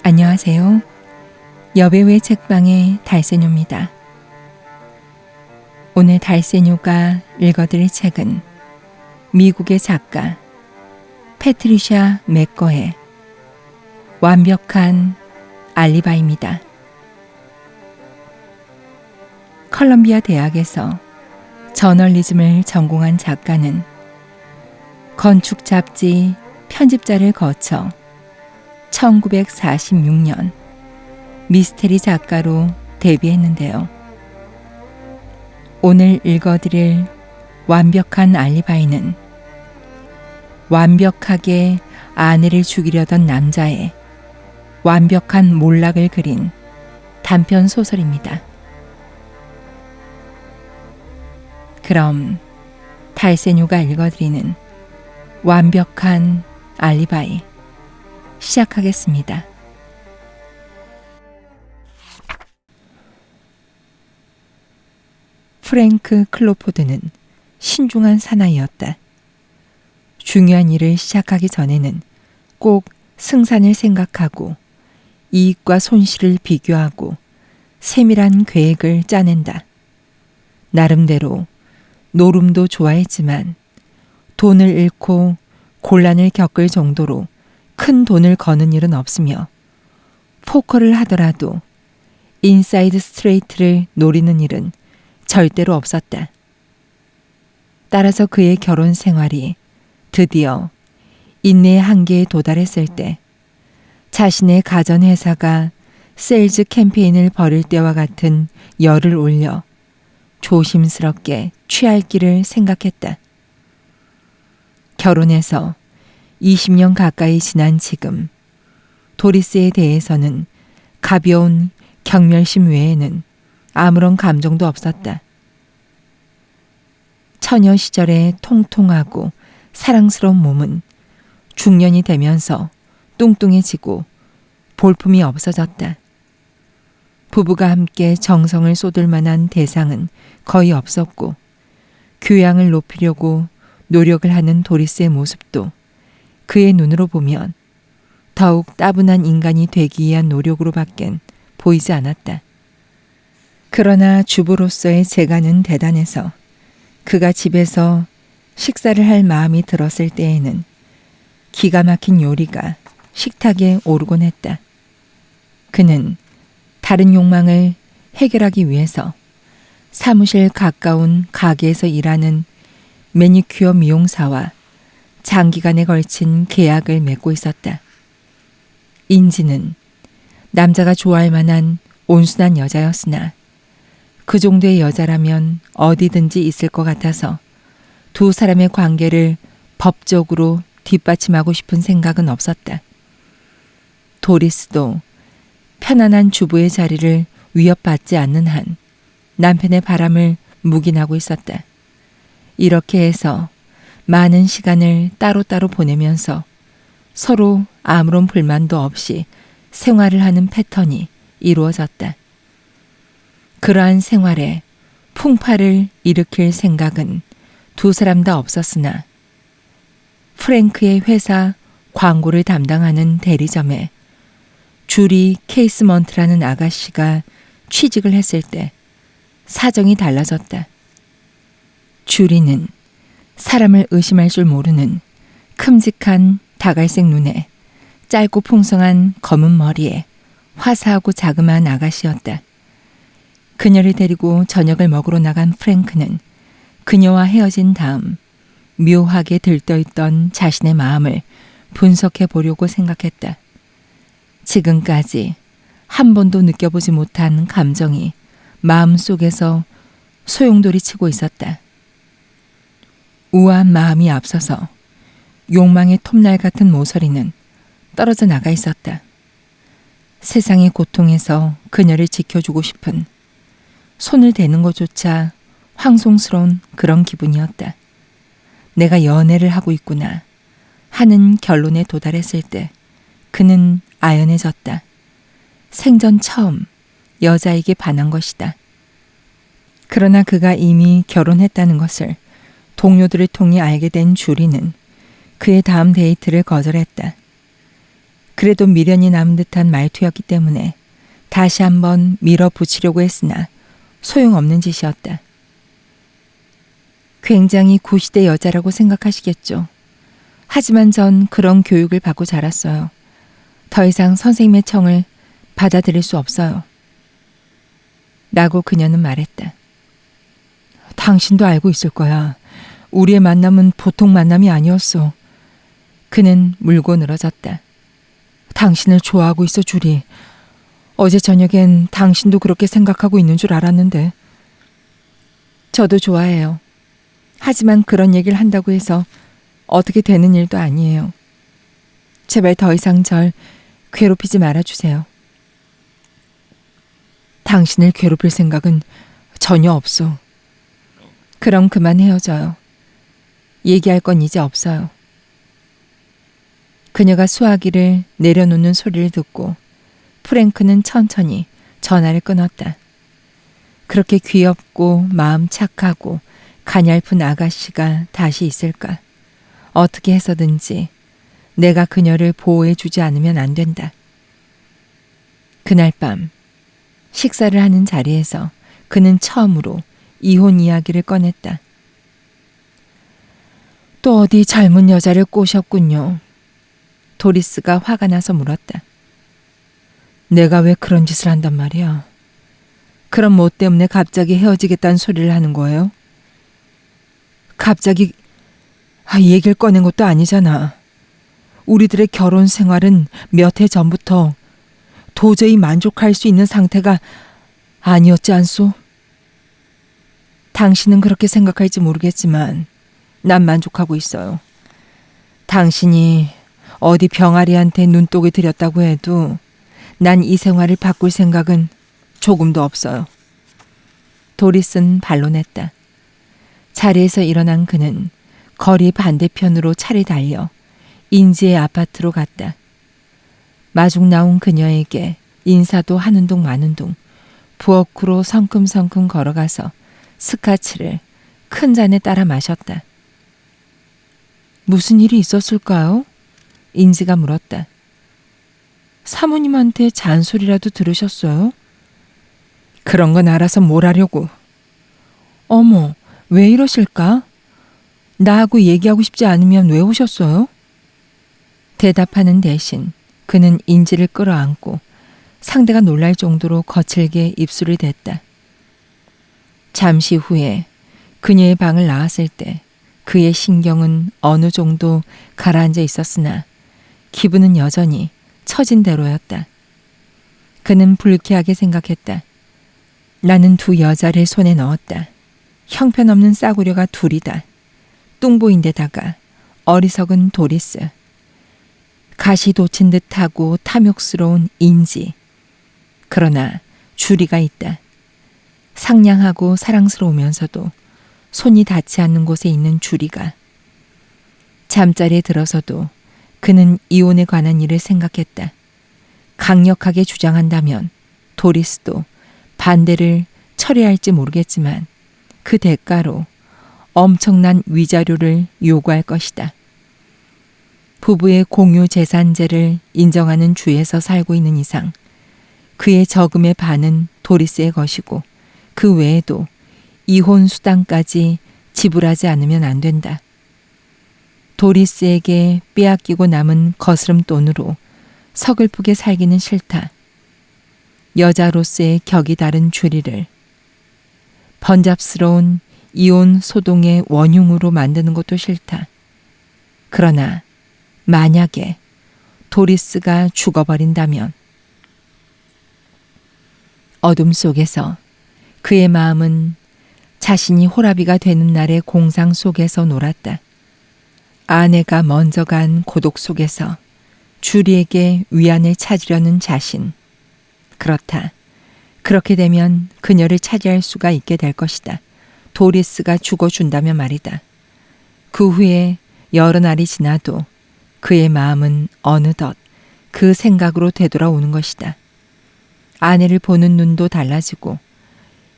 안녕하세요. 여배우의 책방의 달세뇨입니다. 오늘 달세뇨가 읽어드릴 책은 미국의 작가 패트리샤 맥거의 완벽한 알리바이입니다. 컬럼비아 대학에서 저널리즘을 전공한 작가는 건축 잡지 편집자를 거쳐 1946년 미스테리 작가로 데뷔했는데요. 오늘 읽어드릴 완벽한 알리바이는 완벽하게 아내를 죽이려던 남자의 완벽한 몰락을 그린 단편 소설입니다. 그럼 달세뇨가 읽어드리는 완벽한 알리바이 시작하겠습니다. 프랭크 클로포드는 신중한 사나이였다. 중요한 일을 시작하기 전에는 꼭 승산을 생각하고 이익과 손실을 비교하고 세밀한 계획을 짜낸다. 나름대로 노름도 좋아했지만 돈을 잃고 곤란을 겪을 정도로 큰 돈을 거는 일은 없으며 포커를 하더라도 인사이드 스트레이트를 노리는 일은 절대로 없었다. 따라서 그의 결혼 생활이 드디어 인내의 한계에 도달했을 때 자신의 가전회사가 세일즈 캠페인을 벌일 때와 같은 열을 올려 조심스럽게 취할 길을 생각했다. 결혼해서 20년 가까이 지난 지금 도리스에 대해서는 가벼운 경멸심 외에는 아무런 감정도 없었다. 처녀 시절의 통통하고 사랑스러운 몸은 중년이 되면서 뚱뚱해지고 볼품이 없어졌다. 부부가 함께 정성을 쏟을 만한 대상은 거의 없었고 교양을 높이려고 노력을 하는 도리스의 모습도 그의 눈으로 보면 더욱 따분한 인간이 되기 위한 노력으로밖엔 보이지 않았다. 그러나 주부로서의 재간은 대단해서 그가 집에서 식사를 할 마음이 들었을 때에는 기가 막힌 요리가 식탁에 오르곤 했다. 그는 다른 욕망을 해결하기 위해서 사무실 가까운 가게에서 일하는 매니큐어 미용사와 장기간에 걸친 계약을 맺고 있었다. 인지는 남자가 좋아할 만한 온순한 여자였으나 그 정도의 여자라면 어디든지 있을 것 같아서 두 사람의 관계를 법적으로 뒷받침하고 싶은 생각은 없었다. 도리스도 편안한 주부의 자리를 위협받지 않는 한 남편의 바람을 묵인하고 있었다. 이렇게 해서 많은 시간을 따로따로 보내면서 서로 아무런 불만도 없이 생활을 하는 패턴이 이루어졌다. 그러한 생활에 풍파를 일으킬 생각은 두 사람 다 없었으나 프랭크의 회사 광고를 담당하는 대리점에 주리 케이스먼트라는 아가씨가 취직을 했을 때 사정이 달라졌다. 주리는 사람을 의심할 줄 모르는 큼직한 다갈색 눈에 짧고 풍성한 검은 머리에 화사하고 자그마한 아가씨였다. 그녀를 데리고 저녁을 먹으러 나간 프랭크는 그녀와 헤어진 다음 묘하게 들떠있던 자신의 마음을 분석해 보려고 생각했다. 지금까지 한 번도 느껴보지 못한 감정이 마음속에서 소용돌이 치고 있었다. 우아한 마음이 앞서서 욕망의 톱날 같은 모서리는 떨어져 나가 있었다. 세상의 고통에서 그녀를 지켜주고 싶은 손을 대는 것조차 황송스러운 그런 기분이었다. 내가 연애를 하고 있구나 하는 결론에 도달했을 때 그는 아연해졌다. 생전 처음 여자에게 반한 것이다. 그러나 그가 이미 결혼했다는 것을 동료들을 통해 알게 된 주리는 그의 다음 데이트를 거절했다. 그래도 미련이 남은 듯한 말투였기 때문에 다시 한번 밀어붙이려고 했으나 소용없는 짓이었다. 굉장히 구시대 여자라고 생각하시겠죠. 하지만 전 그런 교육을 받고 자랐어요. 더 이상 선생님의 청을 받아들일 수 없어요. 라고 그녀는 말했다. 당신도 알고 있을 거야. 우리의 만남은 보통 만남이 아니었어. 그는 물고 늘어졌다. 당신을 좋아하고 있어, 주리. 어제 저녁엔 당신도 그렇게 생각하고 있는 줄 알았는데. 저도 좋아해요. 하지만 그런 얘기를 한다고 해서 어떻게 되는 일도 아니에요. 제발 더 이상 절 괴롭히지 말아주세요. 당신을 괴롭힐 생각은 전혀 없어. 그럼 그만 헤어져요. 얘기할 건 이제 없어요. 그녀가 수화기를 내려놓는 소리를 듣고 프랭크는 천천히 전화를 끊었다. 그렇게 귀엽고 마음 착하고 가냘픈 아가씨가 다시 있을까? 어떻게 해서든지 내가 그녀를 보호해주지 않으면 안 된다. 그날 밤 식사를 하는 자리에서 그는 처음으로 이혼 이야기를 꺼냈다. 또 어디 젊은 여자를 꼬셨군요. 도리스가 화가 나서 물었다. 내가 왜 그런 짓을 한단 말이야? 그럼 뭐 때문에 갑자기 헤어지겠다는 소리를 하는 거예요? 갑자기 얘기를 꺼낸 것도 아니잖아. 우리들의 결혼 생활은 몇 해 전부터 도저히 만족할 수 있는 상태가 아니었지 않소? 당신은 그렇게 생각할지 모르겠지만 난 만족하고 있어요. 당신이 어디 병아리한테 눈독을 들였다고 해도 난 이 생활을 바꿀 생각은 조금도 없어요. 도리스는 반론했다. 자리에서 일어난 그는 거리 반대편으로 차를 달려 인지의 아파트로 갔다. 마중 나온 그녀에게 인사도 하는 둥 마는 둥 부엌으로 성큼성큼 걸어가서 스카치를 큰 잔에 따라 마셨다. 무슨 일이 있었을까요? 인지가 물었다. 사모님한테 잔소리라도 들으셨어요? 그런 건 알아서 뭘 하려고. 어머, 왜 이러실까? 나하고 얘기하고 싶지 않으면 왜 오셨어요? 대답하는 대신 그는 인지를 끌어안고 상대가 놀랄 정도로 거칠게 입술을 댔다. 잠시 후에 그녀의 방을 나왔을 때 그의 신경은 어느 정도 가라앉아 있었으나 기분은 여전히 처진 대로였다. 그는 불쾌하게 생각했다. 나는 두 여자를 손에 넣었다. 형편없는 싸구려가 둘이다. 뚱보인데다가 어리석은 도리스. 가시 돋친 듯하고 탐욕스러운 인지. 그러나 주리가 있다. 상냥하고 사랑스러우면서도 손이 닿지 않는 곳에 있는 주리가. 잠자리에 들어서도 그는 이혼에 관한 일을 생각했다. 강력하게 주장한다면 도리스도 반대를 철회할지 모르겠지만 그 대가로 엄청난 위자료를 요구할 것이다. 부부의 공유 재산제를 인정하는 주에서 살고 있는 이상 그의 저금의 반은 도리스의 것이고 그 외에도 이혼 수당까지 지불하지 않으면 안 된다. 도리스에게 빼앗기고 남은 거스름 돈으로 서글프게 살기는 싫다. 여자로서의 격이 다른 주리를 번잡스러운 이혼 소동의 원흉으로 만드는 것도 싫다. 그러나 만약에 도리스가 죽어버린다면 어둠 속에서 그의 마음은 자신이 호라비가 되는 날의 공상 속에서 놀았다. 아내가 먼저 간 고독 속에서 주리에게 위안을 찾으려는 자신. 그렇다. 그렇게 되면 그녀를 차지할 수가 있게 될 것이다. 도리스가 죽어준다면 말이다. 그 후에 여러 날이 지나도 그의 마음은 어느덧 그 생각으로 되돌아오는 것이다. 아내를 보는 눈도 달라지고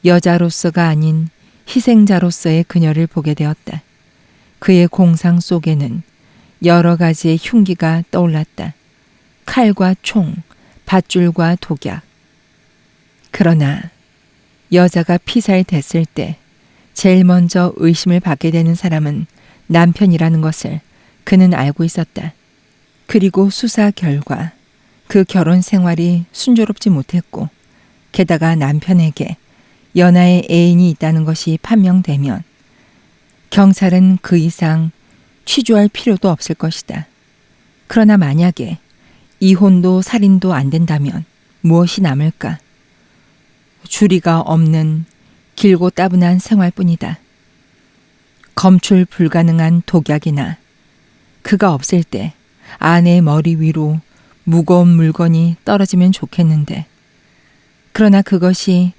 여자로서가 아닌 희생자로서의 그녀를 보게 되었다. 그의 공상 속에는 여러 가지의 흉기가 떠올랐다. 칼과 총, 밧줄과 독약. 그러나 여자가 피살됐을 때 제일 먼저 의심을 받게 되는 사람은 남편이라는 것을 그는 알고 있었다. 그리고 수사 결과 그 결혼 생활이 순조롭지 못했고 게다가 남편에게 연하의 애인이 있다는 것이 판명되면 경찰은 그 이상 취조할 필요도 없을 것이다. 그러나 만약에 이혼도 살인도 안 된다면 무엇이 남을까? 주리가 없는 길고 따분한 생활뿐이다. 검출 불가능한 독약이나 그가 없을 때 아내의 머리 위로 무거운 물건이 떨어지면 좋겠는데 그러나 그것이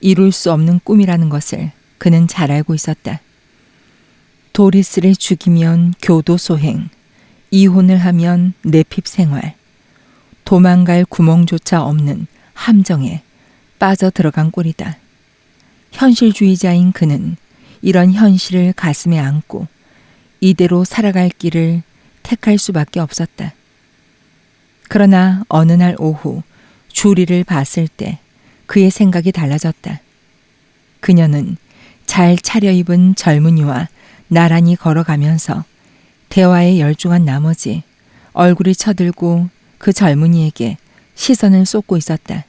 이룰 수 없는 꿈이라는 것을 그는 잘 알고 있었다. 도리스를 죽이면 교도소행, 이혼을 하면 내핍 생활, 도망갈 구멍조차 없는 함정에 빠져 들어간 꼴이다. 현실주의자인 그는 이런 현실을 가슴에 안고 이대로 살아갈 길을 택할 수밖에 없었다. 그러나 어느 날 오후 주리를 봤을 때 그의 생각이 달라졌다. 그녀는 잘 차려입은 젊은이와 나란히 걸어가면서 대화에 열중한 나머지 얼굴이 쳐들고 그 젊은이에게 시선을 쏟고 있었다.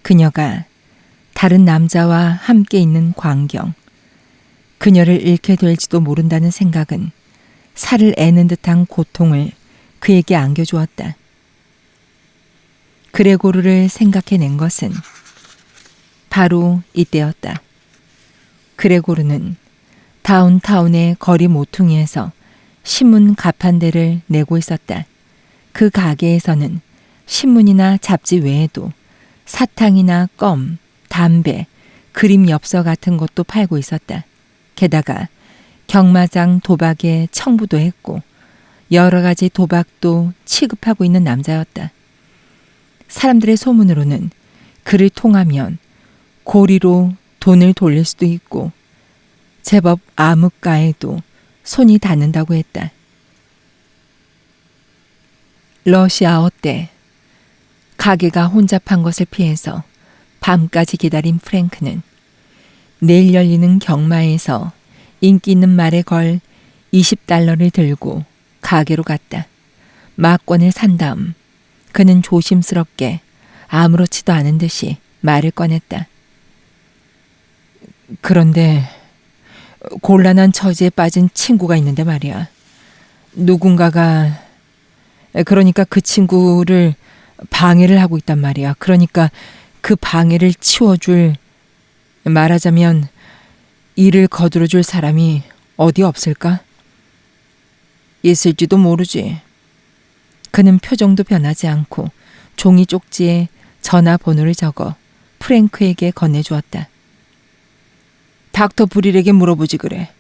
그녀가 다른 남자와 함께 있는 광경, 그녀를 잃게 될지도 모른다는 생각은 살을 애는 듯한 고통을 그에게 안겨주었다. 그레고르를 생각해낸 것은 바로 이때였다. 그레고르는 다운타운의 거리 모퉁이에서 신문 가판대를 내고 있었다. 그 가게에서는 신문이나 잡지 외에도 사탕이나 껌, 담배, 그림 엽서 같은 것도 팔고 있었다. 게다가 경마장 도박에 청부도 했고 여러 가지 도박도 취급하고 있는 남자였다. 사람들의 소문으로는 그를 통하면 고리로 돈을 돌릴 수도 있고 제법 암흑가에도 손이 닿는다고 했다. 러시아어 때 가게가 혼잡한 것을 피해서 밤까지 기다린 프랭크는 내일 열리는 경마에서 인기 있는 말에 걸 $20를 들고 가게로 갔다. 막권을 산 다음 그는 조심스럽게 아무렇지도 않은 듯이 말을 꺼냈다. 그런데 곤란한 처지에 빠진 친구가 있는데 말이야. 누군가가 그러니까 그 친구를 방해를 하고 있단 말이야. 그러니까 그 방해를 치워줄, 말하자면 일을 거들어줄 사람이 어디 없을까? 있을지도 모르지. 그는 표정도 변하지 않고 종이 쪽지에 전화번호를 적어 프랭크에게 건네주었다. 닥터 브릴에게 물어보지 그래.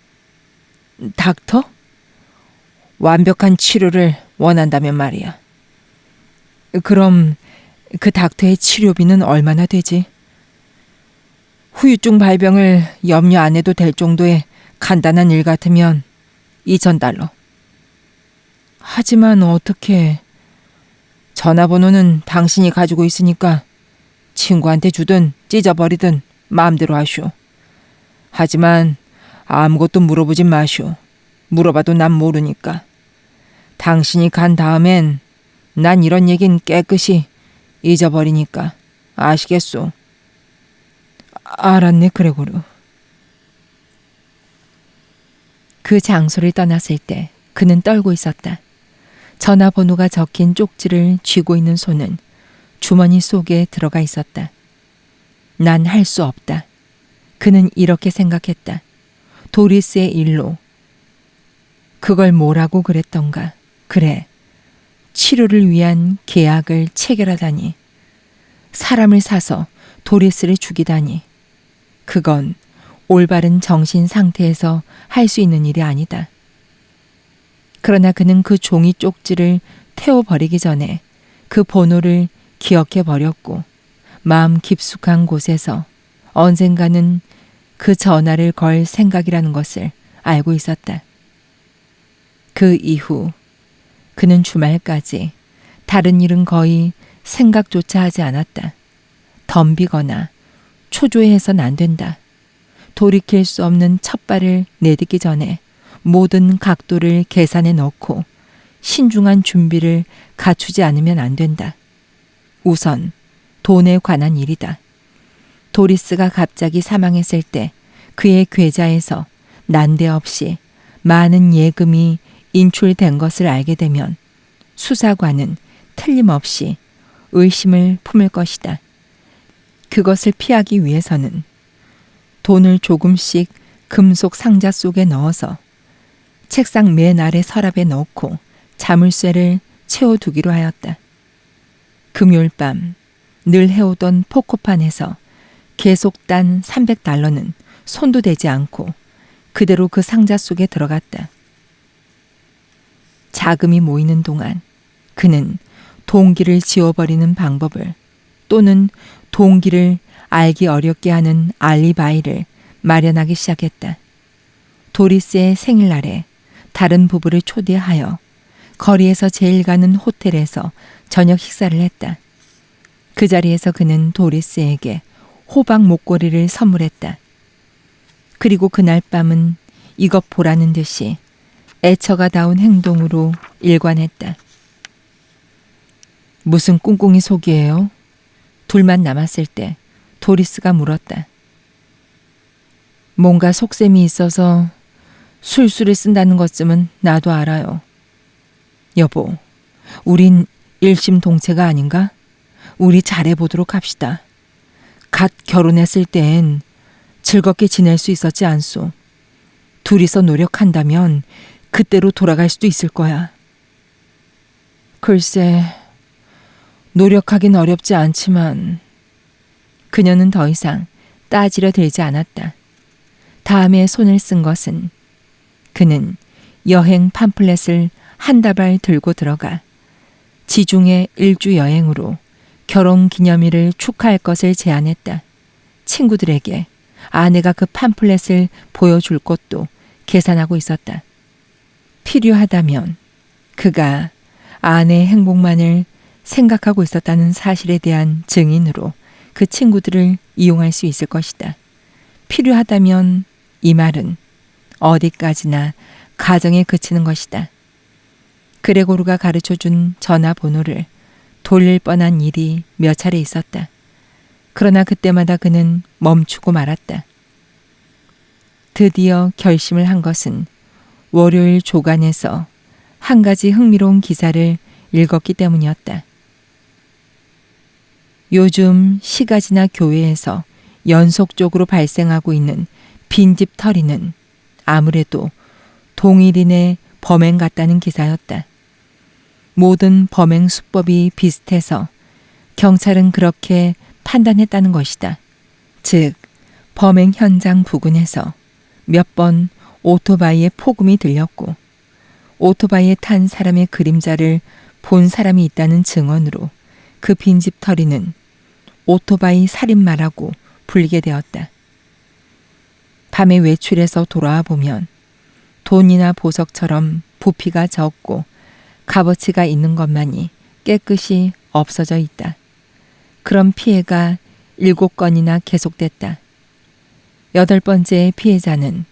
닥터? 완벽한 치료를 원한다면 말이야. 그럼 그 닥터의 치료비는 얼마나 되지? 후유증 발병을 염려 안 해도 될 정도의 간단한 일 같으면 $2,000. 하지만 어떻게... 전화번호는 당신이 가지고 있으니까 친구한테 주든 찢어버리든 마음대로 하쇼. 하지만 아무것도 물어보진 마쇼. 물어봐도 난 모르니까. 당신이 간 다음엔 난 이런 얘긴 깨끗이 잊어버리니까. 아시겠소? 알았네, 그레고르. 그 장소를 떠났을 때 그는 떨고 있었다. 전화번호가 적힌 쪽지를 쥐고 있는 손은 주머니 속에 들어가 있었다. 난 할 수 없다. 그는 이렇게 생각했다. 도리스의 일로. 그걸 뭐라고 그랬던가. 그래, 치료를 위한 계약을 체결하다니. 사람을 사서 도리스를 죽이다니. 그건 올바른 정신 상태에서 할 수 있는 일이 아니다. 그러나 그는 그 종이 쪽지를 태워버리기 전에 그 번호를 기억해 버렸고 마음 깊숙한 곳에서 언젠가는 그 전화를 걸 생각이라는 것을 알고 있었다. 그 이후 그는 주말까지 다른 일은 거의 생각조차 하지 않았다. 덤비거나 초조해서는 안 된다. 돌이킬 수 없는 첫 발을 내딛기 전에 모든 각도를 계산해 넣고 신중한 준비를 갖추지 않으면 안 된다. 우선 돈에 관한 일이다. 도리스가 갑자기 사망했을 때 그의 계좌에서 난데없이 많은 예금이 인출된 것을 알게 되면 수사관은 틀림없이 의심을 품을 것이다. 그것을 피하기 위해서는 돈을 조금씩 금속 상자 속에 넣어서 책상 맨 아래 서랍에 넣고 자물쇠를 채워두기로 하였다. 금요일 밤 늘 해오던 포코판에서 계속 딴 $300는 손도 대지 않고 그대로 그 상자 속에 들어갔다. 자금이 모이는 동안 그는 동기를 지워버리는 방법을 또는 동기를 알기 어렵게 하는 알리바이를 마련하기 시작했다. 도리스의 생일날에 다른 부부를 초대하여 거리에서 제일 가는 호텔에서 저녁 식사를 했다. 그 자리에서 그는 도리스에게 호박 목걸이를 선물했다. 그리고 그날 밤은 이것 보라는 듯이 애처가다운 행동으로 일관했다. 무슨 꿍꿍이 속이에요? 둘만 남았을 때 도리스가 물었다. 뭔가 속셈이 있어서 술수를 쓴다는 것쯤은 나도 알아요. 여보, 우린 일심동체가 아닌가? 우리 잘해보도록 합시다. 갓 결혼했을 땐 즐겁게 지낼 수 있었지 않소. 둘이서 노력한다면 그때로 돌아갈 수도 있을 거야. 글쎄, 노력하긴 어렵지 않지만 그녀는 더 이상 따지려 들지 않았다. 다음에 손을 쓴 것은 그는 여행 팜플렛을 한 다발 들고 들어가 지중해 일주 여행으로 결혼 기념일을 축하할 것을 제안했다. 친구들에게 아내가 그 팜플렛을 보여줄 것도 계산하고 있었다. 필요하다면 그가 아내의 행복만을 생각하고 있었다는 사실에 대한 증인으로 그 친구들을 이용할 수 있을 것이다. 필요하다면 이 말은 어디까지나 가정에 그치는 것이다. 그레고르가 가르쳐준 전화번호를 돌릴 뻔한 일이 몇 차례 있었다. 그러나 그때마다 그는 멈추고 말았다. 드디어 결심을 한 것은 월요일 조간에서 한 가지 흥미로운 기사를 읽었기 때문이었다. 요즘 시가지나 교회에서 연속적으로 발생하고 있는 빈집 털이는 아무래도 동일인의 범행 같다는 기사였다. 모든 범행 수법이 비슷해서 경찰은 그렇게 판단했다는 것이다. 즉, 범행 현장 부근에서 몇 번 오토바이의 폭음이 들렸고 오토바이에 탄 사람의 그림자를 본 사람이 있다는 증언으로 그 빈집털이는 오토바이 살인마라고 불리게 되었다. 밤에 외출해서 돌아와 보면 돈이나 보석처럼 부피가 적고 값어치가 있는 것만이 깨끗이 없어져 있다. 그런 피해가 7건이나 계속됐다. 8번째 피해자는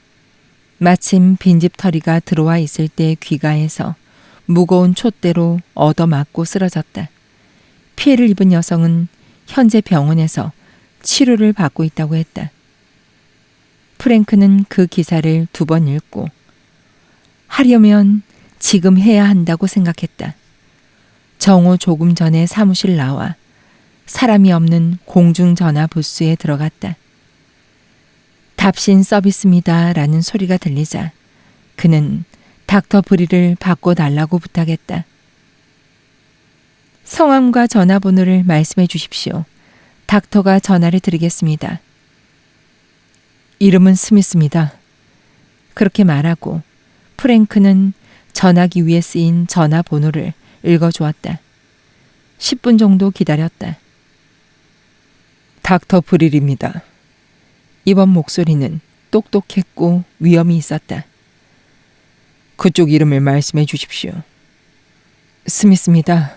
마침 빈집털이가 들어와 있을 때 귀가해서 무거운 촛대로 얻어맞고 쓰러졌다. 피해를 입은 여성은 현재 병원에서 치료를 받고 있다고 했다. 프랭크는 그 기사를 2번 읽고 하려면 지금 해야 한다고 생각했다. 정오 조금 전에 사무실 나와 사람이 없는 공중전화 부스에 들어갔다. 답신 서비스입니다 라는 소리가 들리자 그는 닥터 브리를 바꿔달라고 부탁했다. 성함과 전화번호를 말씀해 주십시오. 닥터가 전화를 드리겠습니다. 이름은 스미스입니다. 그렇게 말하고 프랭크는 전화기 위에 쓰인 전화번호를 읽어주었다. 10분 정도 기다렸다. 닥터 브릴입니다. 이번 목소리는 똑똑했고 위엄이 있었다. 그쪽 이름을 말씀해 주십시오. 스미스입니다.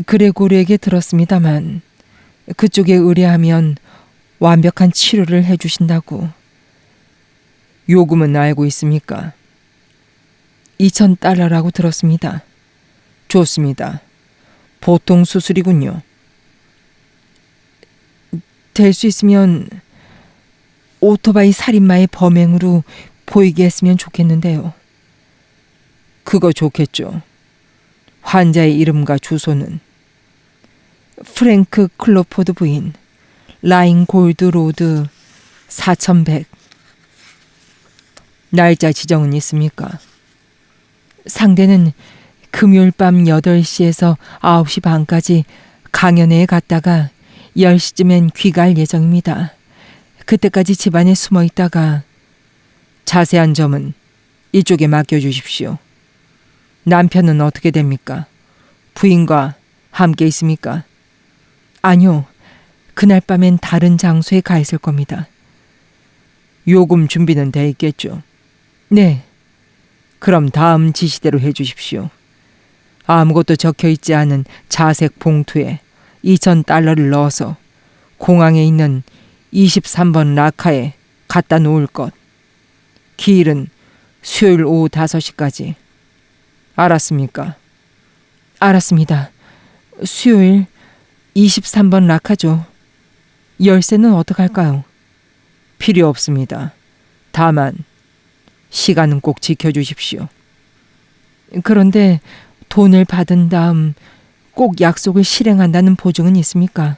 그레고리에게 들었습니다만 그쪽에 의뢰하면 완벽한 치료를 해주신다고. 요금은 알고 있습니까? 2,000달러라고 들었습니다. 좋습니다. 보통 수술이군요. 될 수 있으면 오토바이 살인마의 범행으로 보이게 했으면 좋겠는데요. 그거 좋겠죠. 환자의 이름과 주소는 프랭크 클로포드 부인, 라인 골드 로드 4100. 날짜 지정은 있습니까? 상대는 금요일 밤 8시에서 9시 반까지 강연회에 갔다가 10시쯤엔 귀가할 예정입니다. 그때까지 집안에 숨어 있다가. 자세한 점은 이쪽에 맡겨주십시오. 남편은 어떻게 됩니까? 부인과 함께 있습니까? 아니요. 그날 밤엔 다른 장소에 가 있을 겁니다. 요금 준비는 돼 있겠죠? 네. 그럼 다음 지시대로 해주십시오. 아무것도 적혀 있지 않은 자색 봉투에 2,000달러를 넣어서 공항에 있는 23번 라카에 갖다 놓을 것. 기일은 수요일 오후 5시까지. 알았습니까? 알았습니다. 수요일 23번 라카죠. 열쇠는 어떡할까요? 필요 없습니다. 다만 시간은 꼭 지켜주십시오. 그런데 돈을 받은 다음 꼭 약속을 실행한다는 보증은 있습니까?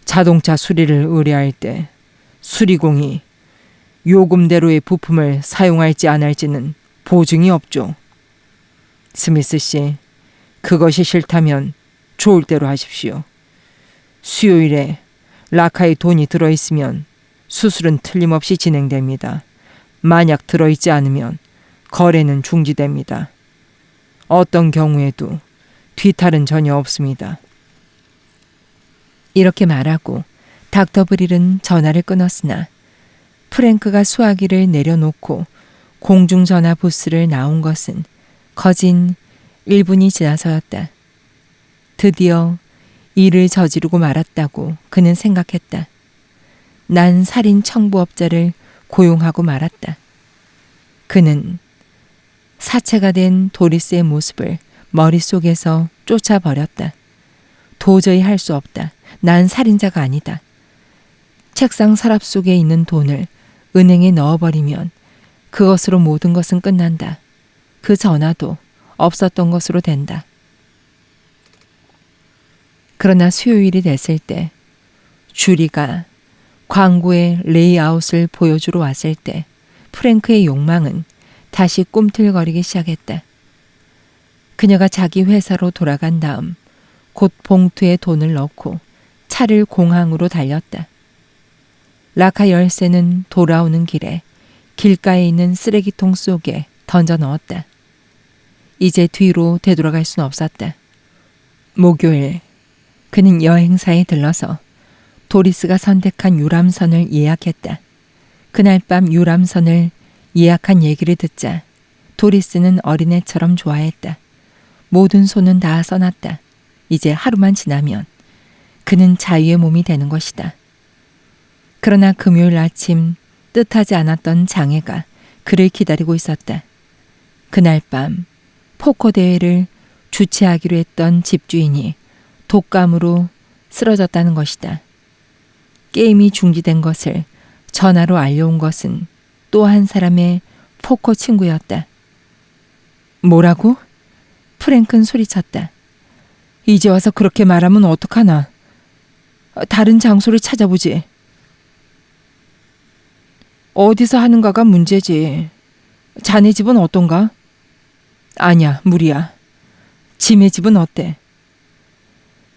자동차 수리를 의뢰할 때 수리공이 요금대로의 부품을 사용할지 안 할지는 보증이 없죠. 스미스 씨, 그것이 싫다면 좋을 대로 하십시오. 수요일에 라카에 돈이 들어있으면 수술은 틀림없이 진행됩니다. 만약 들어있지 않으면 거래는 중지됩니다. 어떤 경우에도 뒤탈은 전혀 없습니다. 이렇게 말하고 닥터 브릴은 전화를 끊었으나 프랭크가 수화기를 내려놓고 공중전화 부스를 나온 것은 거진 1분이 지나서였다. 드디어 일을 저지르고 말았다고 그는 생각했다. 난 살인 청부업자를 고용하고 말았다. 그는 사체가 된 도리스의 모습을 머릿속에서 쫓아버렸다. 도저히 할 수 없다. 난 살인자가 아니다. 책상 서랍 속에 있는 돈을 은행에 넣어버리면 그것으로 모든 것은 끝난다. 그 전화도 없었던 것으로 된다. 그러나 수요일이 됐을 때 주리가 광고의 레이아웃을 보여주러 왔을 때 프랭크의 욕망은 다시 꿈틀거리기 시작했다. 그녀가 자기 회사로 돌아간 다음 곧 봉투에 돈을 넣고 차를 공항으로 달렸다. 라카 열쇠는 돌아오는 길에 길가에 있는 쓰레기통 속에 던져 넣었다. 이제 뒤로 되돌아갈 수는 없었다. 목요일, 그는 여행사에 들러서 도리스가 선택한 유람선을 예약했다. 그날 밤 유람선을 예약한 얘기를 듣자 도리스는 어린애처럼 좋아했다. 모든 손은 다 써놨다. 이제 하루만 지나면 그는 자유의 몸이 되는 것이다. 그러나 금요일 아침 뜻하지 않았던 장애가 그를 기다리고 있었다. 그날 밤 포커 대회를 주최하기로 했던 집주인이 독감으로 쓰러졌다는 것이다. 게임이 중지된 것을 전화로 알려온 것은 또 한 사람의 포커 친구였다. 뭐라고? 프랭크는 소리쳤다. 이제 와서 그렇게 말하면 어떡하나. 다른 장소를 찾아보지. 어디서 하는가가 문제지. 자네 집은 어떤가? 아니야, 무리야. 짐의 집은 어때?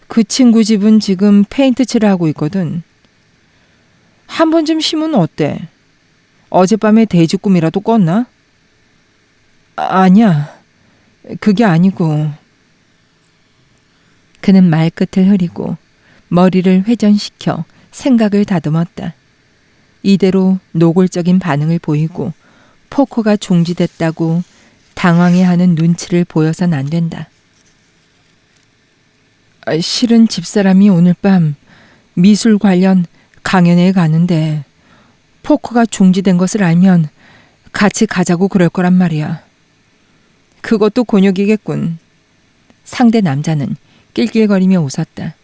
그 친구 집은 지금 페인트 칠을 하고 있거든. 한 번쯤 쉬면 어때? 어젯밤에 돼지 꿈이라도 꿨나? 아니야. 그게 아니고. 그는 말끝을 흐리고 머리를 회전시켜 생각을 다듬었다. 이대로 노골적인 반응을 보이고 포커가 중지됐다고 당황해하는 눈치를 보여선 안 된다. 실은 집사람이 오늘 밤 미술 관련 강연회에 가는데 포커가 중지된 것을 알면 같이 가자고 그럴 거란 말이야. 그것도 곤욕이겠군. 상대 남자는 낄낄거리며 웃었다.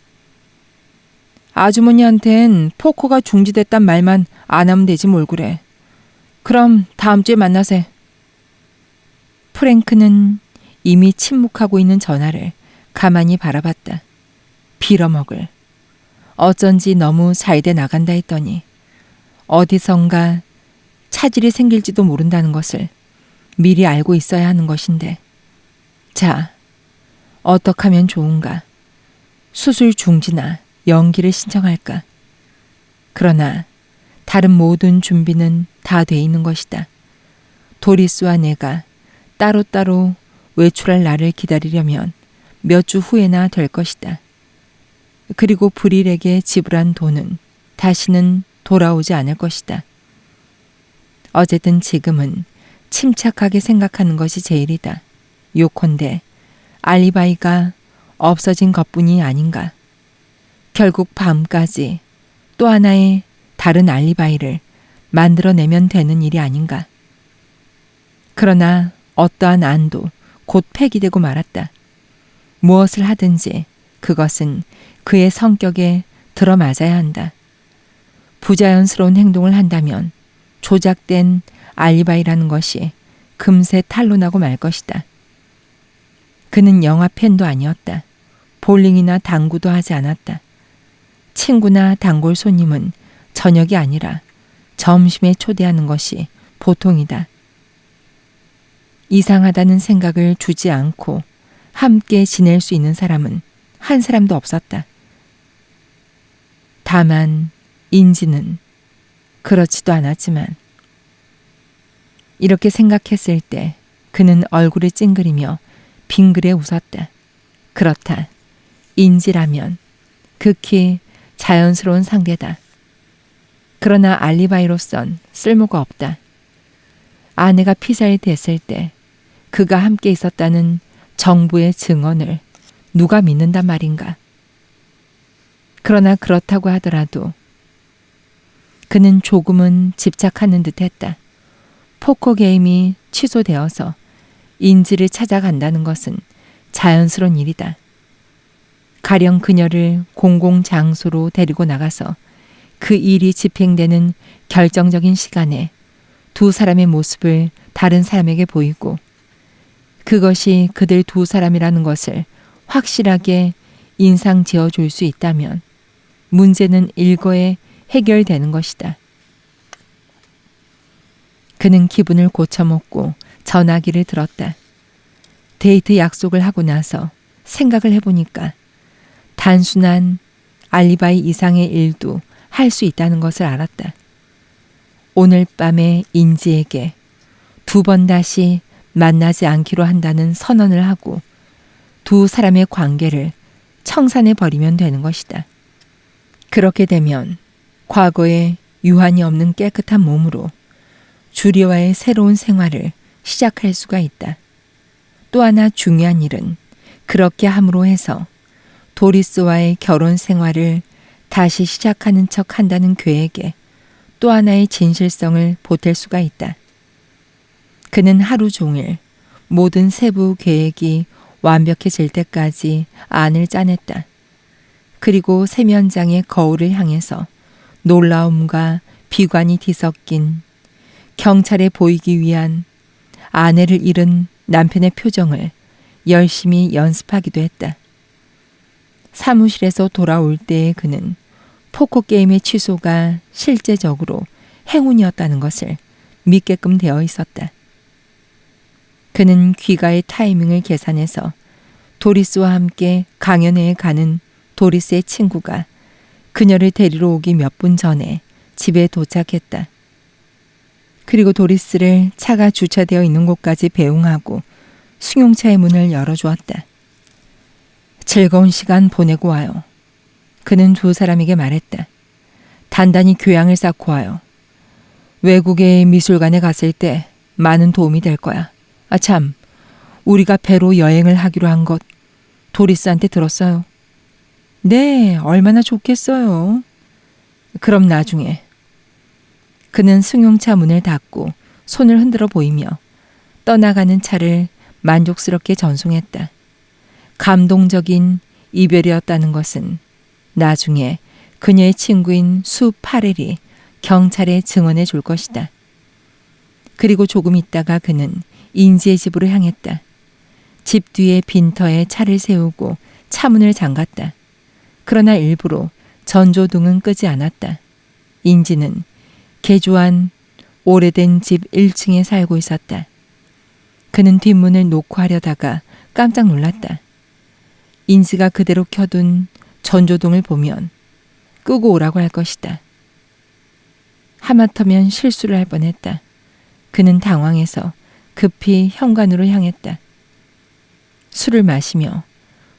아주머니한텐 포커가 중지됐단 말만 안 하면 되지 뭘 그래. 그럼 다음 주에 만나세. 프랭크는 이미 침묵하고 있는 전화를 가만히 바라봤다. 빌어먹을. 어쩐지 너무 잘돼 나간다 했더니 어디선가 차질이 생길지도 모른다는 것을 미리 알고 있어야 하는 것인데. 자, 어떻게 하면 좋은가? 수술 중지나 연기를 신청할까? 그러나 다른 모든 준비는 다 돼 있는 것이다. 도리스와 내가 따로따로 외출할 날을 기다리려면 몇 주 후에나 될 것이다. 그리고 불일에게 지불한 돈은 다시는 돌아오지 않을 것이다. 어쨌든 지금은 침착하게 생각하는 것이 제일이다. 요컨대 알리바이가 없어진 것뿐이 아닌가. 결국 밤까지 또 하나의 다른 알리바이를 만들어내면 되는 일이 아닌가. 그러나 어떠한 안도 곧 폐기되고 말았다. 무엇을 하든지 그것은 그의 성격에 들어맞아야 한다. 부자연스러운 행동을 한다면 조작된 알리바이라는 것이 금세 탄로나고 말 것이다. 그는 영화 팬도 아니었다. 볼링이나 당구도 하지 않았다. 친구나 단골 손님은 저녁이 아니라 점심에 초대하는 것이 보통이다. 이상하다는 생각을 주지 않고 함께 지낼 수 있는 사람은 한 사람도 없었다. 다만 인지는 그렇지도 않았지만 이렇게 생각했을 때 그는 얼굴을 찡그리며 빙그레 웃었다. 그렇다. 인지라면 극히 자연스러운 상대다. 그러나 알리바이로선 쓸모가 없다. 아내가 피살이 됐을 때 그가 함께 있었다는 정부의 증언을 누가 믿는단 말인가. 그러나 그렇다고 하더라도 그는 조금은 집착하는 듯했다. 포커 게임이 취소되어서 인지를 찾아간다는 것은 자연스러운 일이다. 가령 그녀를 공공장소로 데리고 나가서 그 일이 집행되는 결정적인 시간에 두 사람의 모습을 다른 사람에게 보이고 그것이 그들 두 사람이라는 것을 확실하게 인상 지어줄 수 있다면 문제는 일거에 해결되는 것이다. 그는 기분을 고쳐먹고 전화기를 들었다. 데이트 약속을 하고 나서 생각을 해보니까 단순한 알리바이 이상의 일도 할 수 있다는 것을 알았다. 오늘 밤에 인지에게 두 번 다시 만나지 않기로 한다는 선언을 하고 두 사람의 관계를 청산해 버리면 되는 것이다. 그렇게 되면 과거에 유한이 없는 깨끗한 몸으로 주리와의 새로운 생활을 시작할 수가 있다. 또 하나 중요한 일은 그렇게 함으로 해서 도리스와의 결혼 생활을 다시 시작하는 척 한다는 계획에 또 하나의 진실성을 보탤 수가 있다. 그는 하루 종일 모든 세부 계획이 완벽해질 때까지 안을 짜냈다. 그리고 세면장의 거울을 향해서 놀라움과 비관이 뒤섞인 경찰에 보이기 위한 아내를 잃은 남편의 표정을 열심히 연습하기도 했다. 사무실에서 돌아올 때의 그는 포커 게임의 취소가 실제적으로 행운이었다는 것을 믿게끔 되어 있었다. 그는 귀가의 타이밍을 계산해서 도리스와 함께 강연회에 가는 도리스의 친구가 그녀를 데리러 오기 몇 분 전에 집에 도착했다. 그리고 도리스를 차가 주차되어 있는 곳까지 배웅하고 승용차의 문을 열어주었다. 즐거운 시간 보내고 와요. 그는 두 사람에게 말했다. 단단히 교양을 쌓고 와요. 외국의 미술관에 갔을 때 많은 도움이 될 거야. 아 참, 우리가 배로 여행을 하기로 한 것 도리스한테 들었어요. 네, 얼마나 좋겠어요. 그럼 나중에. 그는 승용차 문을 닫고 손을 흔들어 보이며 떠나가는 차를 만족스럽게 전송했다. 감동적인 이별이었다는 것은 나중에 그녀의 친구인 수 파렐이 경찰에 증언해 줄 것이다. 그리고 조금 있다가 그는 인지의 집으로 향했다. 집 뒤에 빈터에 차를 세우고 차문을 잠갔다. 그러나 일부러 전조등은 끄지 않았다. 인지는 개조한 오래된 집 1층에 살고 있었다. 그는 뒷문을 놓고 하려다가 깜짝 놀랐다. 인지가 그대로 켜둔 전조등을 보면 끄고 오라고 할 것이다. 하마터면 실수를 할 뻔했다. 그는 당황해서 급히 현관으로 향했다. 술을 마시며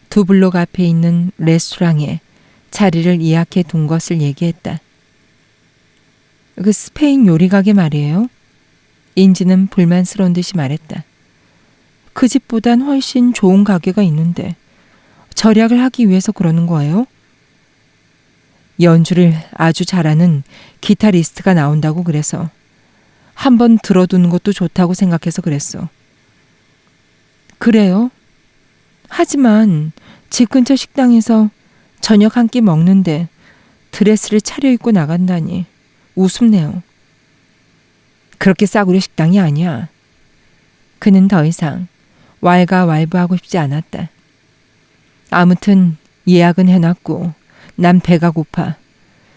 두 블록 앞에 있는 레스토랑에 자리를 예약해 둔 것을 얘기했다. 그 스페인 요리 가게 말이에요. 인지는 불만스러운 듯이 말했다. 그 집보단 훨씬 좋은 가게가 있는데 절약을 하기 위해서 그러는 거예요? 연주를 아주 잘하는 기타리스트가 나온다고 그래서 한번 들어두는 것도 좋다고 생각해서 그랬어. 그래요? 하지만 집 근처 식당에서 저녁 한 끼 먹는데 드레스를 차려입고 나간다니 우습네요. 그렇게 싸구려 식당이 아니야. 그는 더 이상 왈가왈부하고 싶지 않았다. 아무튼 예약은 해놨고 난 배가 고파.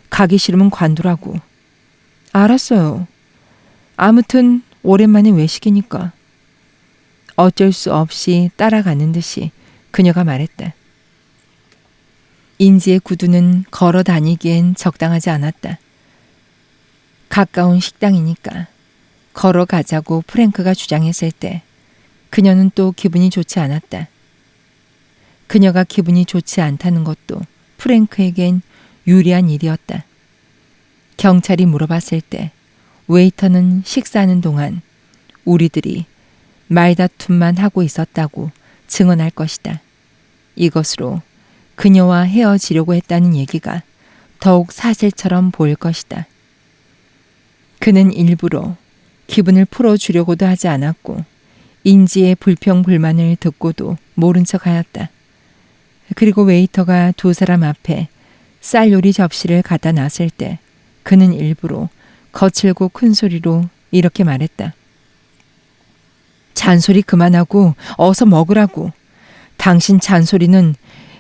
가기 싫으면 관두라고. 알았어요. 아무튼 오랜만에 외식이니까. 어쩔 수 없이 따라가는 듯이 그녀가 말했다. 인지의 구두는 걸어 다니기엔 적당하지 않았다. 가까운 식당이니까 걸어가자고 프랭크가 주장했을 때 그녀는 또 기분이 좋지 않았다. 그녀가 기분이 좋지 않다는 것도 프랭크에겐 유리한 일이었다. 경찰이 물어봤을 때 웨이터는 식사하는 동안 우리들이 말다툼만 하고 있었다고 증언할 것이다. 이것으로 그녀와 헤어지려고 했다는 얘기가 더욱 사실처럼 보일 것이다. 그는 일부러 기분을 풀어주려고도 하지 않았고 인지의 불평불만을 듣고도 모른 척하였다. 그리고 웨이터가 두 사람 앞에 쌀 요리 접시를 갖다 놨을 때 그는 일부러 거칠고 큰 소리로 이렇게 말했다. 잔소리 그만하고 어서 먹으라고. 당신 잔소리는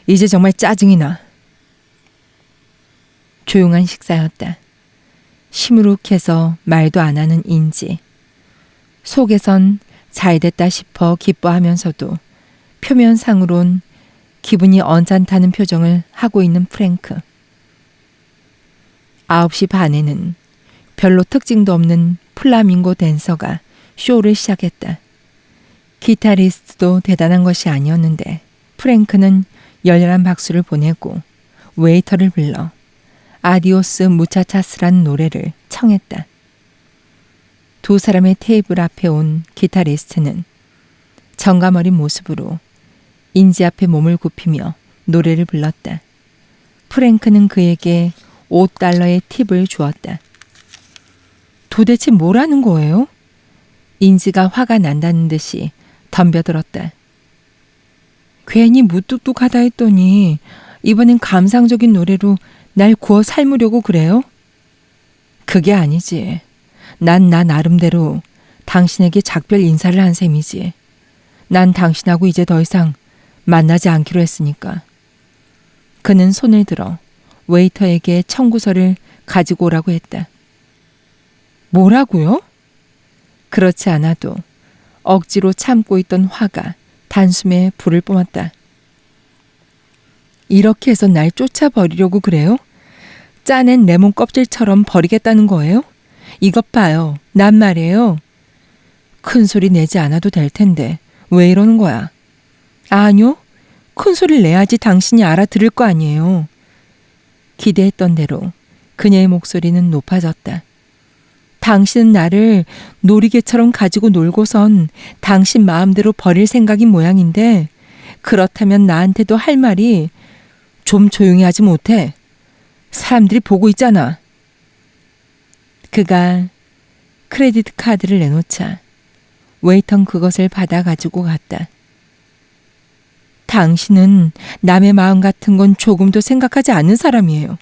이제 정말 짜증이 나. 조용한 식사였다. 시무룩해서 말도 안 하는 인지. 속에선 잘됐다 싶어 기뻐하면서도 표면상으론 기분이 언짢다는 표정을 하고 있는 프랭크. 9시 반에는 별로 특징도 없는 플라밍고 댄서가 쇼를 시작했다. 기타리스트도 대단한 것이 아니었는데 프랭크는 열렬한 박수를 보내고 웨이터를 불러 아디오스 무차차스라는 노래를 청했다. 두 사람의 테이블 앞에 온 기타리스트는 정감어린 모습으로 인지 앞에 몸을 굽히며 노래를 불렀다. 프랭크는 그에게 $5의 팁을 주었다. 도대체 뭐라는 거예요? 인지가 화가 난다는 듯이 덤벼들었다. 괜히 무뚝뚝하다 했더니 이번엔 감상적인 노래로 날 구워 삶으려고 그래요? 그게 아니지. 난 나 나름대로 당신에게 작별 인사를 한 셈이지. 난 당신하고 이제 더 이상 만나지 않기로 했으니까. 그는 손을 들어 웨이터에게 청구서를 가지고 오라고 했다. 뭐라고요? 그렇지 않아도 억지로 참고 있던 화가 단숨에 불을 뿜었다. 이렇게 해서 날 쫓아버리려고 그래요? 짜낸 레몬 껍질처럼 버리겠다는 거예요? 이것 봐요. 난 말이에요. 큰 소리 내지 않아도 될 텐데 왜 이러는 거야? 아니요. 큰 소리를 내야지 당신이 알아들을 거 아니에요. 기대했던 대로 그녀의 목소리는 높아졌다. 당신은 나를 놀이개처럼 가지고 놀고선 당신 마음대로 버릴 생각인 모양인데 그렇다면 나한테도 할 말이 좀 조용히 하지 못해? 사람들이 보고 있잖아. 그가 크레디트 카드를 내놓자 웨이터는 그것을 받아 가지고 갔다. 당신은 남의 마음 같은 건 조금도 생각하지 않는 사람이에요.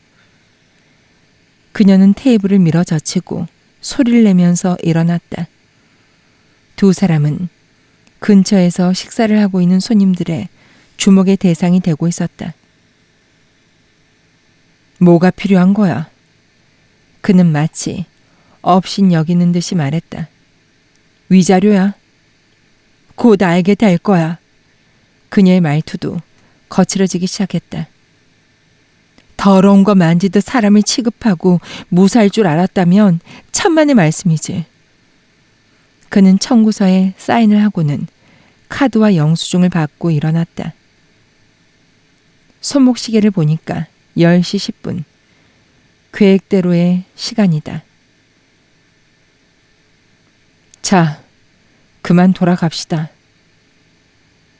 그녀는 테이블을 밀어 젖히고 소리를 내면서 일어났다. 두 사람은 근처에서 식사를 하고 있는 손님들의 주목의 대상이 되고 있었다. 뭐가 필요한 거야? 그는 마치 업신 여기는 듯이 말했다. 위자료야. 곧 알게 될 거야. 그녀의 말투도 거칠어지기 시작했다. 더러운 거 만지듯 사람을 취급하고 무사할 줄 알았다면 천만의 말씀이지. 그는 청구서에 사인을 하고는 카드와 영수증을 받고 일어났다. 손목시계를 보니까 10시 10분. 계획대로의 시간이다. 자, 그만 돌아갑시다.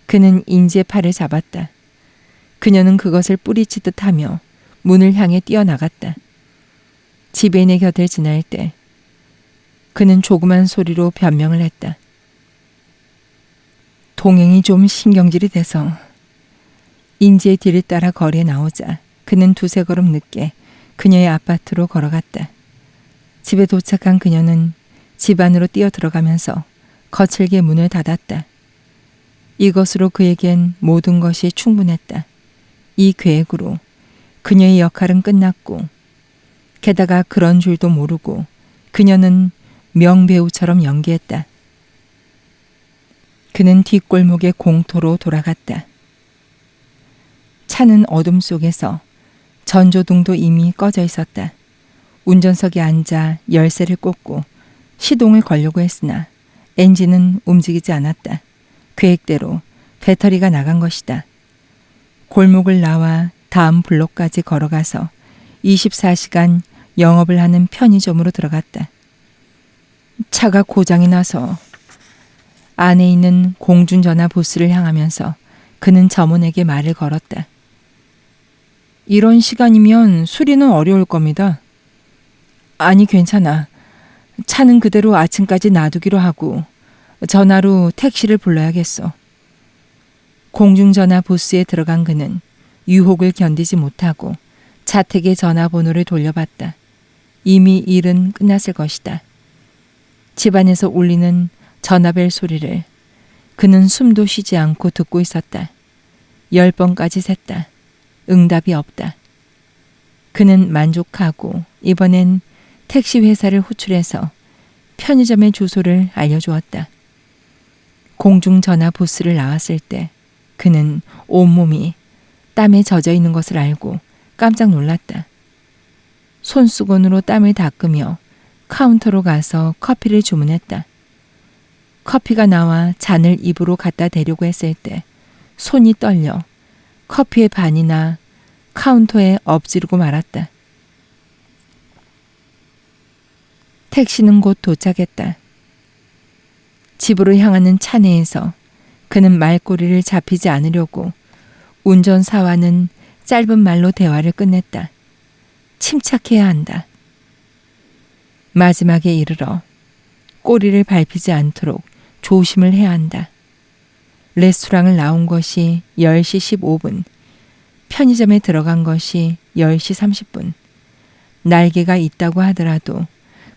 그는 인지의 팔을 잡았다. 그녀는 그것을 뿌리치듯 하며 문을 향해 뛰어나갔다. 지배인의 곁을 지날 때 그는 조그만 소리로 변명을 했다. 동행이 좀 신경질이 돼서. 인지의 뒤를 따라 거리에 나오자 그는 두세 걸음 늦게 그녀의 아파트로 걸어갔다. 집에 도착한 그녀는 집 안으로 뛰어 들어가면서 거칠게 문을 닫았다. 이것으로 그에겐 모든 것이 충분했다. 이 계획으로 그녀의 역할은 끝났고, 게다가 그런 줄도 모르고 그녀는 명배우처럼 연기했다. 그는 뒷골목의 공터로 돌아갔다. 차는 어둠 속에서 전조등도 이미 꺼져 있었다. 운전석에 앉아 열쇠를 꽂고 시동을 걸려고 했으나 엔진은 움직이지 않았다. 계획대로 배터리가 나간 것이다. 골목을 나와 다음 블록까지 걸어가서 24시간 영업을 하는 편의점으로 들어갔다. 차가 고장이 나서. 안에 있는 공중전화 부스를 향하면서 그는 점원에게 말을 걸었다. 이런 시간이면 수리는 어려울 겁니다. 아니, 괜찮아. 차는 그대로 아침까지 놔두기로 하고 전화로 택시를 불러야겠어. 공중전화 부스에 들어간 그는 유혹을 견디지 못하고 자택의 전화번호를 돌려봤다. 이미 일은 끝났을 것이다. 집안에서 울리는 전화벨 소리를 그는 숨도 쉬지 않고 듣고 있었다. 10번까지 셌다. 응답이 없다. 그는 만족하고 이번엔 택시 회사를 호출해서 편의점의 주소를 알려주었다. 공중전화 부스를 나왔을 때 그는 온몸이 땀에 젖어 있는 것을 알고 깜짝 놀랐다. 손수건으로 땀을 닦으며 카운터로 가서 커피를 주문했다. 커피가 나와 잔을 입으로 갖다 대려고 했을 때 손이 떨려 커피의 반이나 카운터에 엎지르고 말았다. 택시는 곧 도착했다. 집으로 향하는 차 내에서 그는 말꼬리를 잡히지 않으려고 운전사와는 짧은 말로 대화를 끝냈다. 침착해야 한다. 마지막에 이르러 꼬리를 밟히지 않도록 조심을 해야 한다. 레스토랑을 나온 것이 10시 15분, 편의점에 들어간 것이 10시 30분. 날개가 있다고 하더라도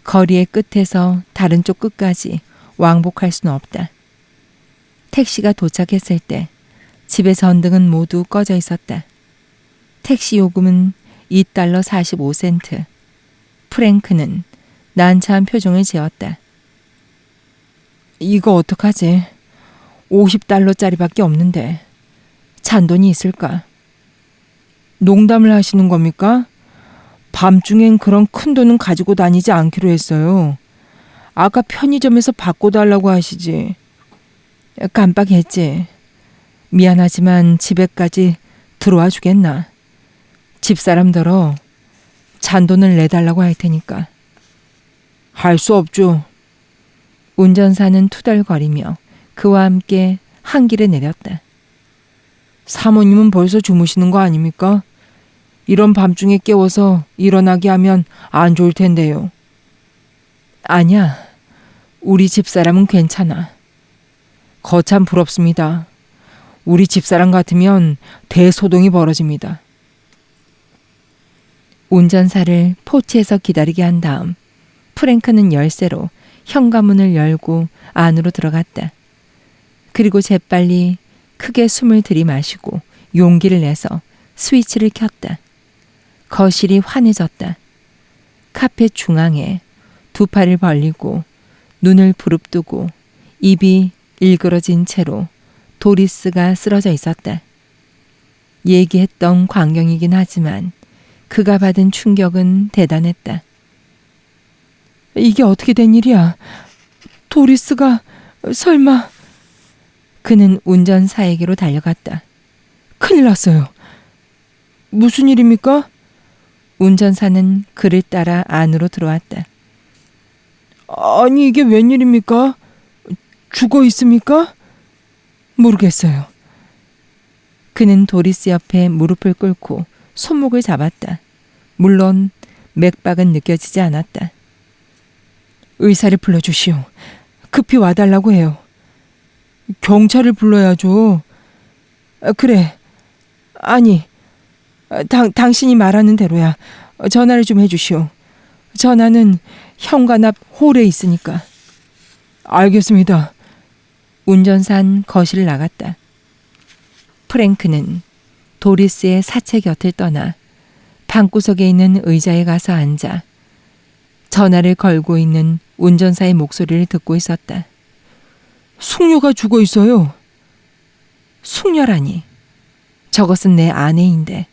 거리의 끝에서 다른 쪽 끝까지 왕복할 수는 없다. 택시가 도착했을 때 집의 전등은 모두 꺼져 있었다. 택시 요금은 $2 45센트. 프랭크는 난처한 표정을 지었다. 이거 어떡하지? $50짜리밖에 없는데 잔돈이 있을까? 농담을 하시는 겁니까? 밤중엔 그런 큰 돈은 가지고 다니지 않기로 했어요. 아까 편의점에서 바꿔달라고 하시지. 깜빡했지. 미안하지만 집에까지 들어와 주겠나? 집사람더러 잔돈을 내달라고 할 테니까. 할 수 없죠. 운전사는 투덜거리며 그와 함께 한 길에 내렸다. 사모님은 벌써 주무시는 거 아닙니까? 이런 밤중에 깨워서 일어나게 하면 안 좋을 텐데요. 아니야. 우리 집사람은 괜찮아. 거참 부럽습니다. 우리 집사람 같으면 대소동이 벌어집니다. 운전사를 포치에서 기다리게 한 다음 프랭크는 열쇠로 현관문을 열고 안으로 들어갔다. 그리고 재빨리 크게 숨을 들이마시고 용기를 내서 스위치를 켰다. 거실이 환해졌다. 카펫 중앙에 두 팔을 벌리고 눈을 부릅뜨고 입이 일그러진 채로 도리스가 쓰러져 있었다. 얘기했던 광경이긴 하지만 그가 받은 충격은 대단했다. 이게 어떻게 된 일이야? 도리스가 설마... 그는 운전사에게로 달려갔다. 큰일 났어요. 무슨 일입니까? 운전사는 그를 따라 안으로 들어왔다. 아니, 이게 웬일입니까? 죽어 있습니까? 모르겠어요. 그는 도리스 옆에 무릎을 꿇고 손목을 잡았다. 물론 맥박은 느껴지지 않았다. 의사를 불러주시오. 급히 와달라고 해요. 경찰을 불러야죠. 그래. 아니, 당신이 말하는 대로야. 전화를 좀 해주시오. 전화는 현관 앞 홀에 있으니까. 알겠습니다. 운전사는 거실을 나갔다. 프랭크는 도리스의 사체 곁을 떠나 방구석에 있는 의자에 가서 앉아 전화를 걸고 있는 운전사의 목소리를 듣고 있었다. 숙녀가 죽어 있어요. 숙녀라니. 저것은 내 아내인데.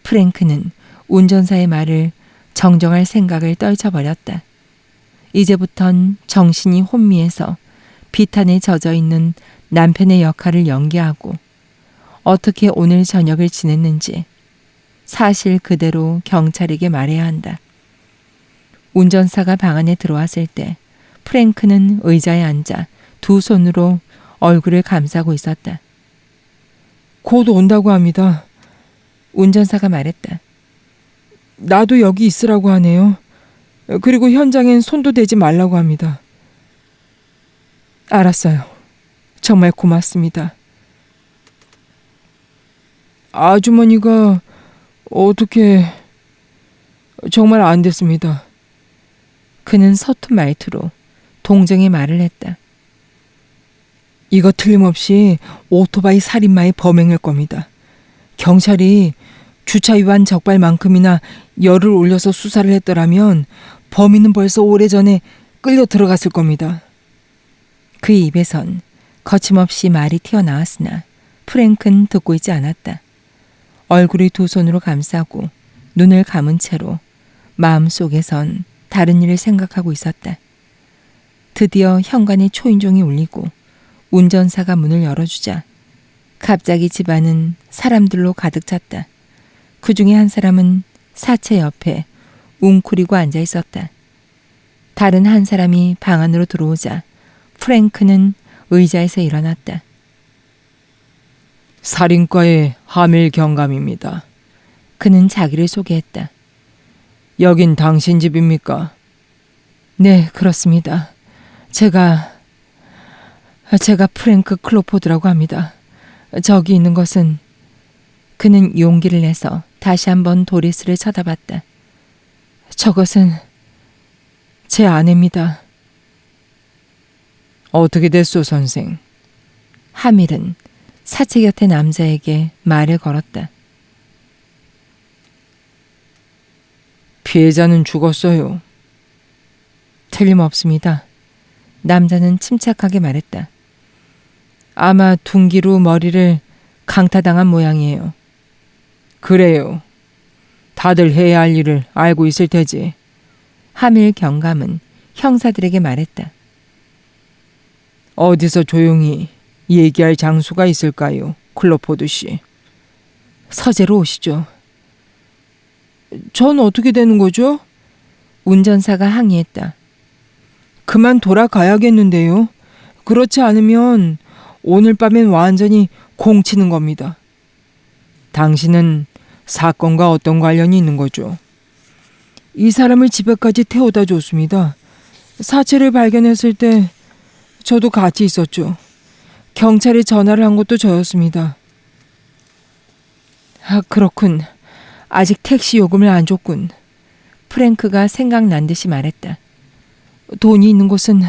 프랭크는 운전사의 말을 정정할 생각을 떨쳐버렸다. 이제부턴 정신이 혼미해서 비탄에 젖어 있는 남편의 역할을 연기하고 어떻게 오늘 저녁을 지냈는지 사실 그대로 경찰에게 말해야 한다. 운전사가 방 안에 들어왔을 때 프랭크는 의자에 앉아 두 손으로 얼굴을 감싸고 있었다. 곧 온다고 합니다. 운전사가 말했다. 나도 여기 있으라고 하네요. 그리고 현장엔 손도 대지 말라고 합니다. 알았어요. 정말 고맙습니다. 아주머니가 어떻게... 정말 안 됐습니다. 그는 서툰 말투로 동정의 말을 했다. 이거 틀림없이 오토바이 살인마의 범행일 겁니다. 경찰이 주차 위반 적발만큼이나 열을 올려서 수사를 했더라면 범인은 벌써 오래전에 끌려 들어갔을 겁니다. 그의 입에선 거침없이 말이 튀어나왔으나 프랭크는 듣고 있지 않았다. 얼굴을 두 손으로 감싸고 눈을 감은 채로 마음속에선 다른 일을 생각하고 있었다. 드디어 현관에 초인종이 울리고 운전사가 문을 열어주자 갑자기 집안은 사람들로 가득 찼다. 그 중에 한 사람은 사체 옆에 웅크리고 앉아 있었다. 다른 한 사람이 방 안으로 들어오자 프랭크는 의자에서 일어났다. 살인과의 하밀 경감입니다. 그는 자기를 소개했다. 여긴 당신 집입니까? 네, 그렇습니다. 제가 프랭크 클로포드라고 합니다. 저기 있는 것은... 그는 용기를 내서 다시 한번 도리스를 쳐다봤다. 저것은 제 아내입니다. 어떻게 됐소, 선생? 하밀은 사체 곁의 남자에게 말을 걸었다. 피해자는 죽었어요. 틀림없습니다. 남자는 침착하게 말했다. 아마 둔기로 머리를 강타당한 모양이에요. 그래요. 다들 해야 할 일을 알고 있을 테지. 하밀 경감은 형사들에게 말했다. 어디서 조용히 얘기할 장소가 있을까요, 클로포드 씨? 서재로 오시죠. 전 어떻게 되는 거죠? 운전사가 항의했다. 그만 돌아가야겠는데요. 그렇지 않으면 오늘 밤엔 완전히 공치는 겁니다. 당신은 사건과 어떤 관련이 있는 거죠? 이 사람을 집에까지 태워다 줬습니다. 사체를 발견했을 때 저도 같이 있었죠. 경찰에 전화를 한 것도 저였습니다. 아, 그렇군. 아직 택시 요금을 안 줬군. 프랭크가 생각난 듯이 말했다. 돈이 있는 곳은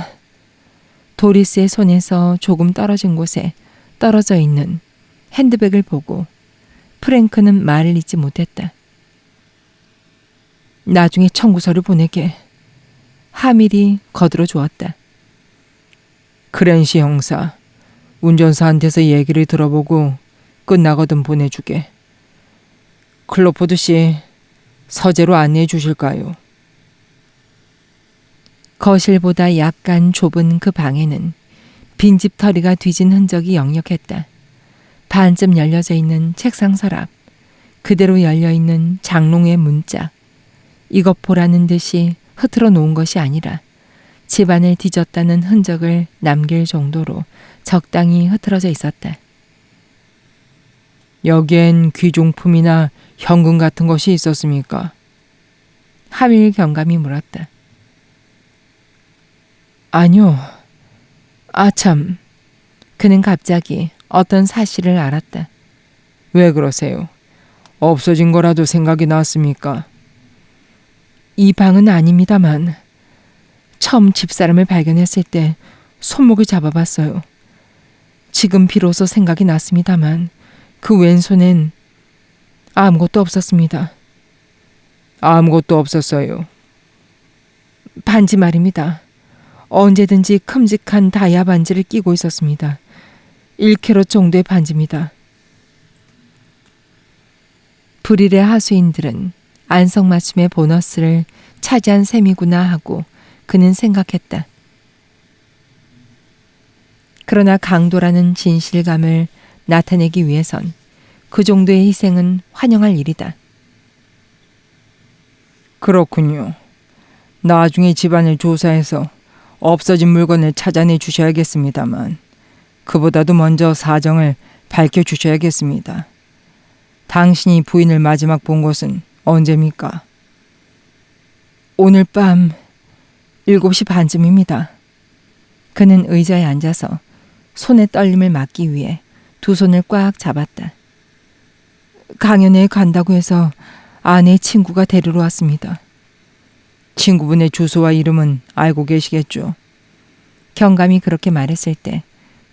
도리스의 손에서 조금 떨어진 곳에 떨어져 있는 핸드백을 보고 프랭크는 말을 잇지 못했다. 나중에 청구서를 보내게. 하밀이 거들어 주었다. 크랜시 형사, 운전사한테서 얘기를 들어보고 끝나거든 보내주게. 클로포드 씨, 서재로 안내해 주실까요? 거실보다 약간 좁은 그 방에는 빈집 털이가 뒤진 흔적이 역력했다. 반쯤 열려져 있는 책상 서랍, 그대로 열려있는 장롱의 문짝. 이것 보라는 듯이 흐트러 놓은 것이 아니라 집안을 뒤졌다는 흔적을 남길 정도로 적당히 흐트러져 있었다. 여기엔 귀중품이나 현금 같은 것이 있었습니까? 하밀 경감이 물었다. 아니요. 아참. 그는 갑자기 어떤 사실을 알았다. 왜 그러세요? 없어진 거라도 생각이 났습니까? 이 방은 아닙니다만 처음 집사람을 발견했을 때 손목을 잡아봤어요. 지금 비로소 생각이 났습니다만 그 왼손엔 아무것도 없었습니다. 아무것도 없었어요. 반지 말입니다. 언제든지 큼직한 다이아 반지를 끼고 있었습니다. 1캐럿 정도의 반지입니다. 불일의 하수인들은 안성맞춤의 보너스를 차지한 셈이구나 하고 그는 생각했다. 그러나 강도라는 진실감을 나타내기 위해선 그 정도의 희생은 환영할 일이다. 그렇군요. 나중에 집안을 조사해서 없어진 물건을 찾아내 주셔야겠습니다만 그보다도 먼저 사정을 밝혀주셔야겠습니다. 당신이 부인을 마지막 본 것은 언제입니까? 오늘 밤 7시 반쯤입니다. 그는 의자에 앉아서 손의 떨림을 막기 위해 두 손을 꽉 잡았다. 강연회에 간다고 해서 아내의 친구가 데리러 왔습니다. 친구분의 주소와 이름은 알고 계시겠죠? 경감이 그렇게 말했을 때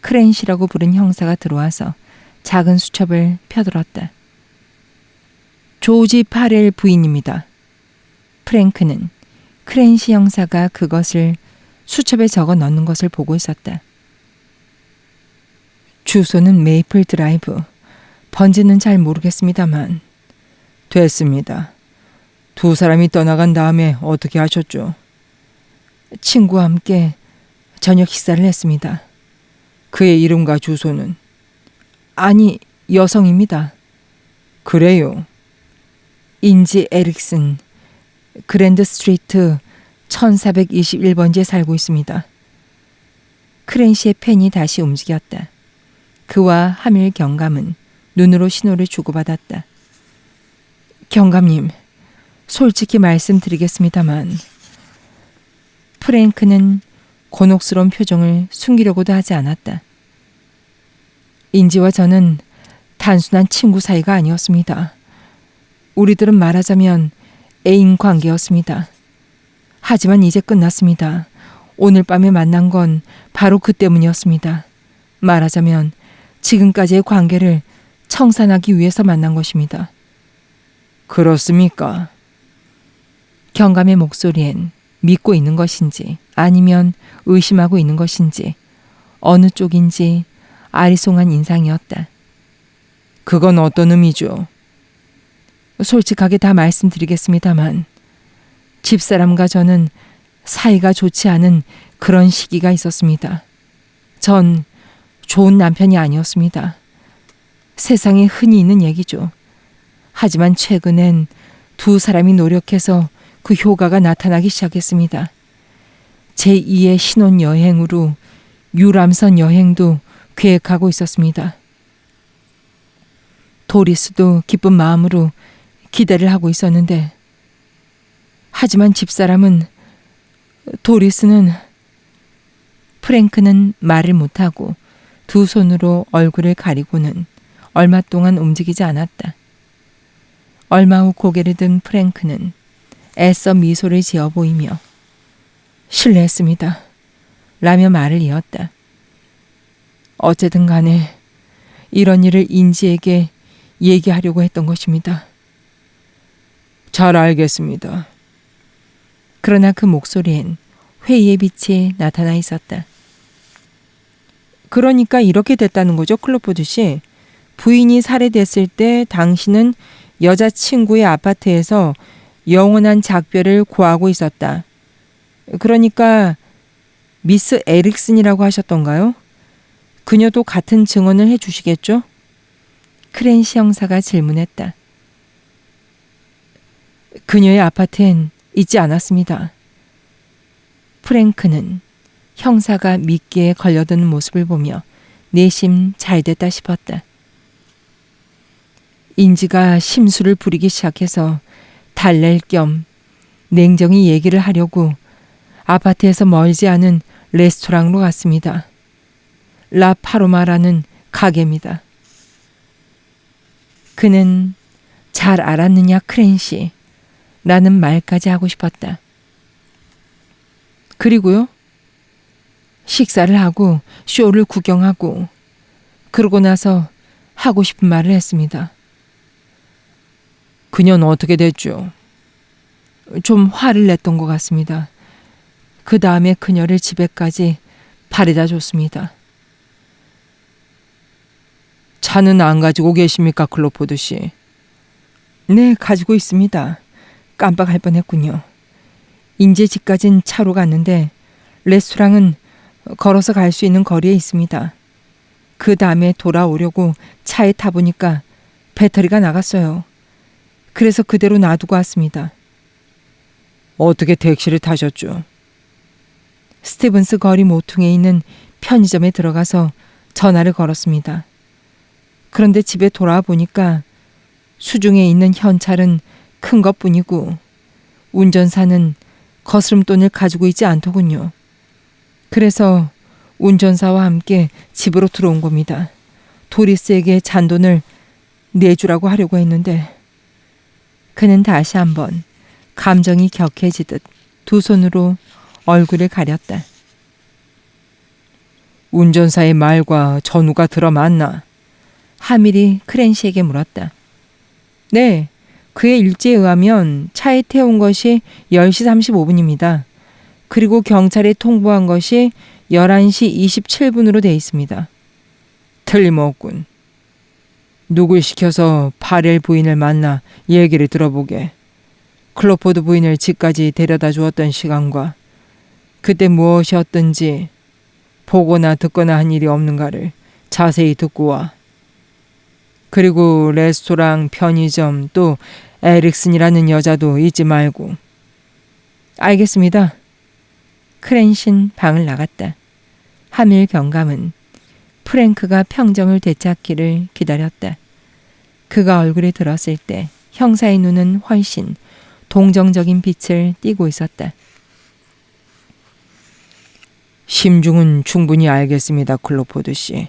크랜시라고 부른 형사가 들어와서 작은 수첩을 펴들었다. 조지 파렐 부인입니다. 프랭크는 크랜시 형사가 그것을 수첩에 적어 넣는 것을 보고 있었다. 주소는 메이플 드라이브. 번지는 잘 모르겠습니다만. 됐습니다. 두 사람이 떠나간 다음에 어떻게 하셨죠? 친구와 함께 저녁 식사를 했습니다. 그의 이름과 주소는? 아니, 여성입니다. 그래요. 인지 에릭슨, 그랜드 스트리트 1421번지에 살고 있습니다. 크랜시의 펜이 다시 움직였다. 그와 하밀 경감은 눈으로 신호를 주고받았다. 경감님, 솔직히 말씀드리겠습니다만 프랭크는 곤혹스러운 표정을 숨기려고도 하지 않았다. 인지와 저는 단순한 친구 사이가 아니었습니다. 우리들은 말하자면 애인 관계였습니다. 하지만 이제 끝났습니다. 오늘 밤에 만난 건 바로 그 때문이었습니다. 말하자면 지금까지의 관계를 청산하기 위해서 만난 것입니다. 그렇습니까? 경감의 목소리엔 믿고 있는 것인지 아니면 의심하고 있는 것인지 어느 쪽인지 아리송한 인상이었다. 그건 어떤 의미죠? 솔직하게 다 말씀드리겠습니다만 집사람과 저는 사이가 좋지 않은 그런 시기가 있었습니다. 전 좋은 남편이 아니었습니다. 세상에 흔히 있는 얘기죠. 하지만 최근엔 두 사람이 노력해서 그 효과가 나타나기 시작했습니다. 제2의 신혼여행으로 유람선 여행도 계획하고 있었습니다. 도리스도 기쁜 마음으로 기대를 하고 있었는데, 하지만 집사람은, 도리스는... 프랭크는 말을 못하고 두 손으로 얼굴을 가리고는 얼마 동안 움직이지 않았다. 얼마 후 고개를 든 프랭크는 애써 미소를 지어 보이며 실례했습니다 라며 말을 이었다. 어쨌든 간에 이런 일을 인지에게 얘기하려고 했던 것입니다. 잘 알겠습니다. 그러나 그 목소리엔 회의의 빛이 나타나 있었다. 그러니까 이렇게 됐다는 거죠, 클로포드 씨. 부인이 살해됐을 때 당신은 여자친구의 아파트에서 영원한 작별을 고하고 있었다. 그러니까 미스 에릭슨이라고 하셨던가요? 그녀도 같은 증언을 해주시겠죠? 크랜시 형사가 질문했다. 그녀의 아파트엔 있지 않았습니다. 프랭크는 형사가 미끼에 걸려드는 모습을 보며 내심 잘됐다 싶었다. 인지가 심술을 부리기 시작해서 달랠 겸 냉정히 얘기를 하려고 아파트에서 멀지 않은 레스토랑으로 갔습니다. 라 파로마라는 가게입니다. 그는 잘 알았느냐 크랜시 라는 말까지 하고 싶었다. 그리고요? 식사를 하고 쇼를 구경하고 그러고 나서 하고 싶은 말을 했습니다. 그녀는 어떻게 됐죠? 좀 화를 냈던 것 같습니다. 그 다음에 그녀를 집에까지 바래다 줬습니다. 차는 안 가지고 계십니까, 클로포드 씨? 네, 가지고 있습니다. 깜빡할 뻔했군요. 인제 집까진 차로 갔는데 레스토랑은 걸어서 갈 수 있는 거리에 있습니다. 그 다음에 돌아오려고 차에 타보니까 배터리가 나갔어요. 그래서 그대로 놔두고 왔습니다. 어떻게 택시를 타셨죠? 스티븐스 거리 모퉁이에 있는 편의점에 들어가서 전화를 걸었습니다. 그런데 집에 돌아와 보니까 수중에 있는 현찰은 큰 것뿐이고 운전사는 거스름돈을 가지고 있지 않더군요. 그래서 운전사와 함께 집으로 들어온 겁니다. 도리스에게 잔돈을 내주라고 하려고 했는데 그는 다시 한번 감정이 격해지듯 두 손으로 얼굴을 가렸다. 운전사의 말과 전우가 들어맞나? 하밀이 크랜시에게 물었다. 네, 그의 일지에 의하면 차에 태운 것이 10시 35분입니다. 그리고 경찰에 통보한 것이 11시 27분으로 돼 있습니다. 틀림없군. 누굴 시켜서 파렐 부인을 만나 얘기를 들어보게. 클로포드 부인을 집까지 데려다 주었던 시간과 그때 무엇이었든지 보거나 듣거나 한 일이 없는가를 자세히 듣고 와. 그리고 레스토랑, 편의점, 또 에릭슨이라는 여자도 잊지 말고. 알겠습니다. 크랜신 방을 나갔다. 하밀 경감은 프랭크가 평정을 되찾기를 기다렸다. 그가 얼굴에 들었을 때 형사의 눈은 훨씬 동정적인 빛을 띠고 있었다. 심중은 충분히 알겠습니다, 클로포드 씨.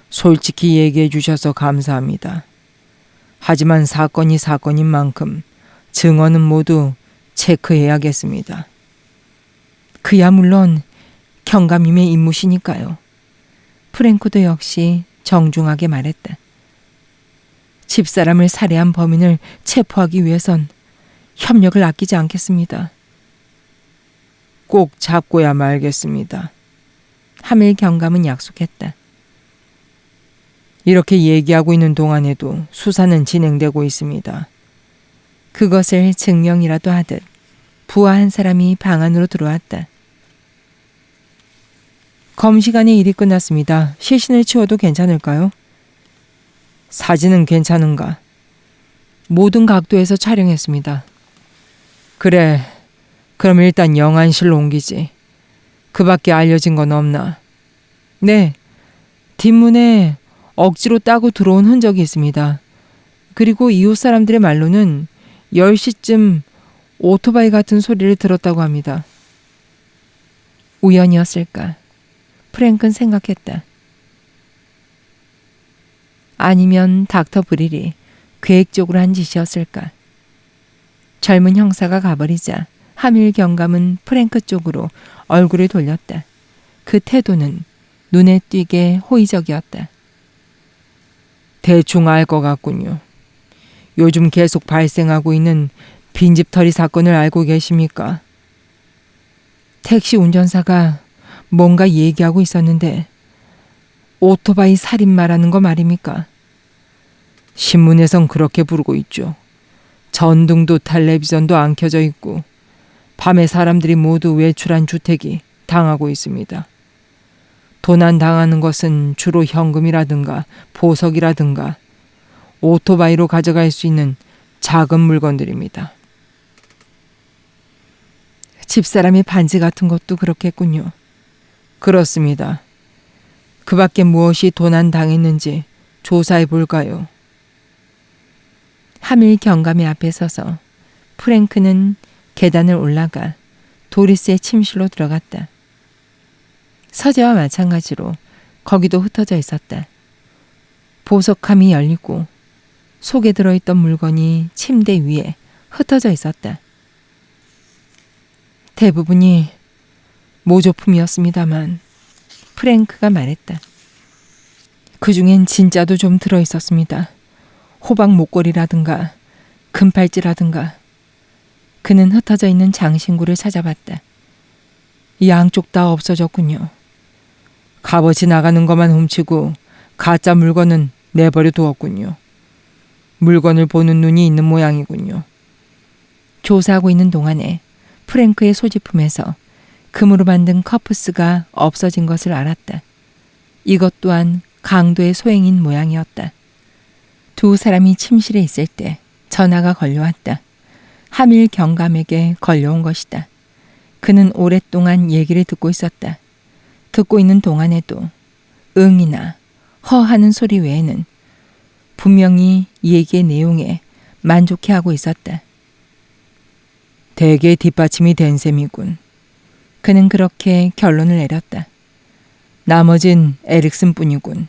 솔직히 얘기해 주셔서 감사합니다. 하지만 사건이 사건인 만큼 증언은 모두 체크해야겠습니다. 그야 물론 경감님의 임무시니까요. 프랭크도 역시 정중하게 말했다. 집사람을 살해한 범인을 체포하기 위해선 협력을 아끼지 않겠습니다. 꼭 잡고야 말겠습니다. 하밀 경감은 약속했다. 이렇게 얘기하고 있는 동안에도 수사는 진행되고 있습니다. 그것을 증명이라도 하듯 부하 한 사람이 방 안으로 들어왔다. 검시관의 일이 끝났습니다. 시신을 치워도 괜찮을까요? 사진은 괜찮은가? 모든 각도에서 촬영했습니다. 그래, 그럼 일단 영안실로 옮기지. 그 밖에 알려진 건 없나? 네, 뒷문에 억지로 따고 들어온 흔적이 있습니다. 그리고 이웃 사람들의 말로는 10시쯤 오토바이 같은 소리를 들었다고 합니다. 우연이었을까? 프랭크는 생각했다. 아니면 닥터 브릴이 계획적으로 한 짓이었을까? 젊은 형사가 가버리자 하밀 경감은 프랭크 쪽으로 얼굴을 돌렸다. 그 태도는 눈에 띄게 호의적이었다. 대충 알 것 같군요. 요즘 계속 발생하고 있는 빈집털이 사건을 알고 계십니까? 택시 운전사가 뭔가 얘기하고 있었는데 오토바이 살인 말하는 거 말입니까? 신문에선 그렇게 부르고 있죠. 전등도 텔레비전도 안 켜져 있고 밤에 사람들이 모두 외출한 주택이 당하고 있습니다. 도난 당하는 것은 주로 현금이라든가 보석이라든가 오토바이로 가져갈 수 있는 작은 물건들입니다. 집사람의 반지 같은 것도 그렇겠군요. 그렇습니다. 그 밖에 무엇이 도난 당했는지 조사해 볼까요? 하밀 경감의 앞에 서서 프랭크는 계단을 올라가 도리스의 침실로 들어갔다. 서재와 마찬가지로 거기도 흩어져 있었다. 보석함이 열리고 속에 들어있던 물건이 침대 위에 흩어져 있었다. 대부분이 모조품이었습니다만 프랭크가 말했다. 그중엔 진짜도 좀 들어있었습니다. 호박 목걸이라든가 금팔찌라든가. 그는 흩어져 있는 장신구를 찾아봤다. 양쪽 다 없어졌군요. 값어치 나가는 것만 훔치고 가짜 물건은 내버려 두었군요. 물건을 보는 눈이 있는 모양이군요. 조사하고 있는 동안에 프랭크의 소지품에서 금으로 만든 커프스가 없어진 것을 알았다. 이것 또한 강도의 소행인 모양이었다. 두 사람이 침실에 있을 때 전화가 걸려왔다. 하밀 경감에게 걸려온 것이다. 그는 오랫동안 얘기를 듣고 있었다. 듣고 있는 동안에도 응이나 허하는 소리 외에는 분명히 얘기의 내용에 만족해하고 있었다. 대개 뒷받침이 된 셈이군. 그는 그렇게 결론을 내렸다. 나머진 에릭슨 뿐이군.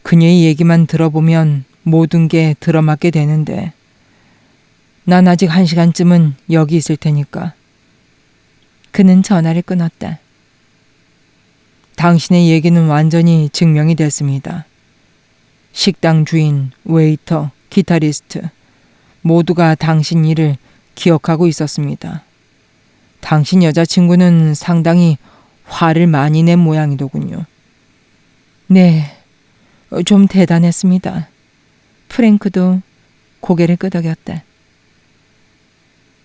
그녀의 얘기만 들어보면 모든 게 들어맞게 되는데 난 아직 1시간쯤은 여기 있을 테니까. 그는 전화를 끊었다. 당신의 얘기는 완전히 증명이 됐습니다. 식당 주인, 웨이터, 기타리스트 모두가 당신 일을 기억하고 있었습니다. 당신 여자친구는 상당히 화를 많이 낸 모양이더군요. 네, 좀 대단했습니다. 프랭크도 고개를 끄덕였다.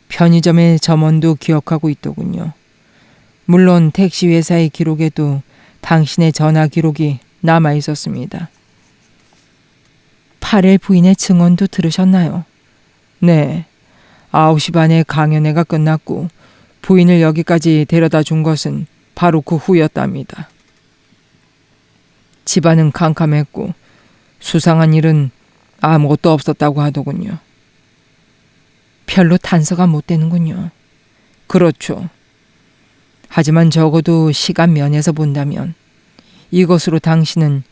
편의점의 점원도 기억하고 있더군요. 물론 택시 회사의 기록에도 당신의 전화 기록이 남아 있었습니다. 파렐 부인의 증언도 들으셨나요? 네. 9시 반에 강연회가 끝났고 부인을 여기까지 데려다 준 것은 바로 그 후였답니다. 집안은 캄캄했고 수상한 일은 아무것도 없었다고 하더군요. 별로 단서가 못 되는군요. 그렇죠. 하지만 적어도 시간 면에서 본다면 이것으로 당신은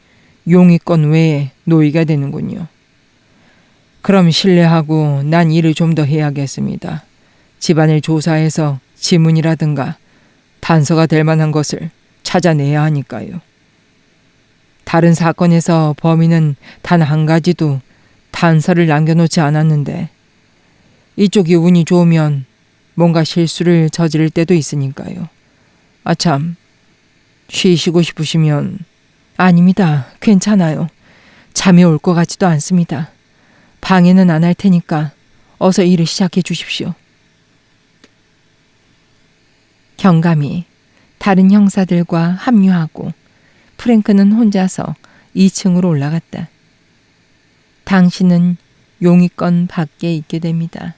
용의권 외에 노이가 되는군요. 그럼 실례하고 난 일을 좀 더 해야겠습니다. 집안을 조사해서 지문이라든가 단서가 될 만한 것을 찾아내야 하니까요. 다른 사건에서 범인은 단 한 가지도 단서를 남겨놓지 않았는데 이쪽이 운이 좋으면 뭔가 실수를 저지를 때도 있으니까요. 아참, 쉬시고 싶으시면... 아닙니다. 괜찮아요. 잠이 올 것 같지도 않습니다. 방해는 안 할 테니까 어서 일을 시작해 주십시오. 경감이 다른 형사들과 합류하고 프랭크는 혼자서 2층으로 올라갔다. 당신은 용의권 밖에 있게 됩니다.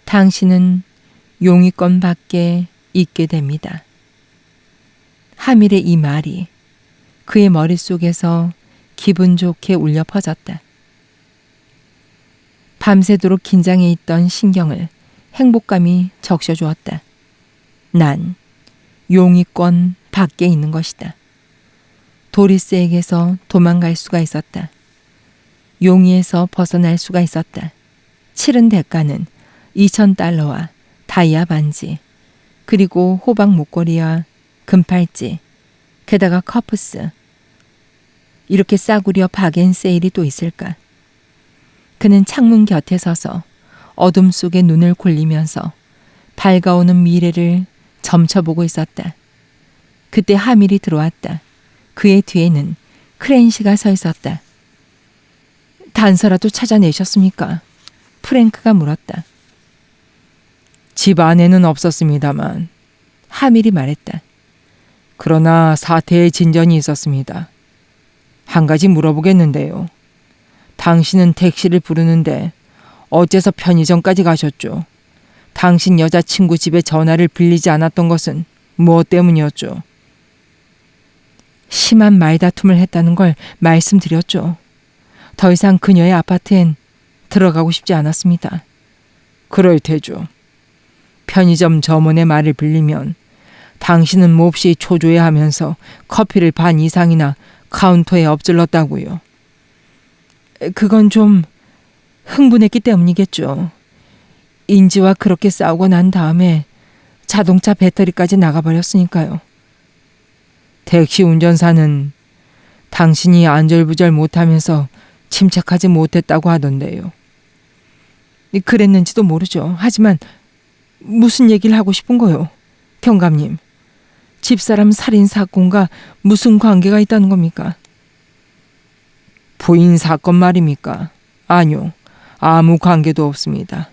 당신은 용의권 밖에 있게 됩니다. 하밀의 이 말이 그의 머릿속에서 기분 좋게 울려 퍼졌다. 밤새도록 긴장해 있던 신경을 행복감이 적셔주었다. 난 용의권 밖에 있는 것이다. 도리스에게서 도망갈 수가 있었다. 용의에서 벗어날 수가 있었다. 치른 대가는 $2,000와 다이아 반지, 그리고 호박 목걸이와 금팔찌, 게다가 커프스. 이렇게 싸구려 바겐세일이 또 있을까? 그는 창문 곁에 서서 어둠 속에 눈을 굴리면서 밝아오는 미래를 점쳐보고 있었다. 그때 하밀이 들어왔다. 그의 뒤에는 크랜시가 서 있었다. 단서라도 찾아내셨습니까? 프랭크가 물었다. 집 안에는 없었습니다만, 하밀이 말했다. 그러나 사태의 진전이 있었습니다. 한 가지 물어보겠는데요. 당신은 택시를 부르는데 어째서 편의점까지 가셨죠? 당신 여자친구 집에 전화를 빌리지 않았던 것은 무엇 때문이었죠? 심한 말다툼을 했다는 걸 말씀드렸죠. 더 이상 그녀의 아파트엔 들어가고 싶지 않았습니다. 그럴 테죠. 편의점 점원의 말을 빌리면 당신은 몹시 초조해하면서 커피를 반 이상이나 카운터에 엎질렀다고요. 그건 좀 흥분했기 때문이겠죠. 인지와 그렇게 싸우고 난 다음에 자동차 배터리까지 나가버렸으니까요. 택시 운전사는 당신이 안절부절 못하면서 침착하지 못했다고 하던데요. 그랬는지도 모르죠. 하지만 무슨 얘기를 하고 싶은 거요? 경감님, 집사람 살인 사건과 무슨 관계가 있다는 겁니까? 부인 사건 말입니까? 아니요. 아무 관계도 없습니다.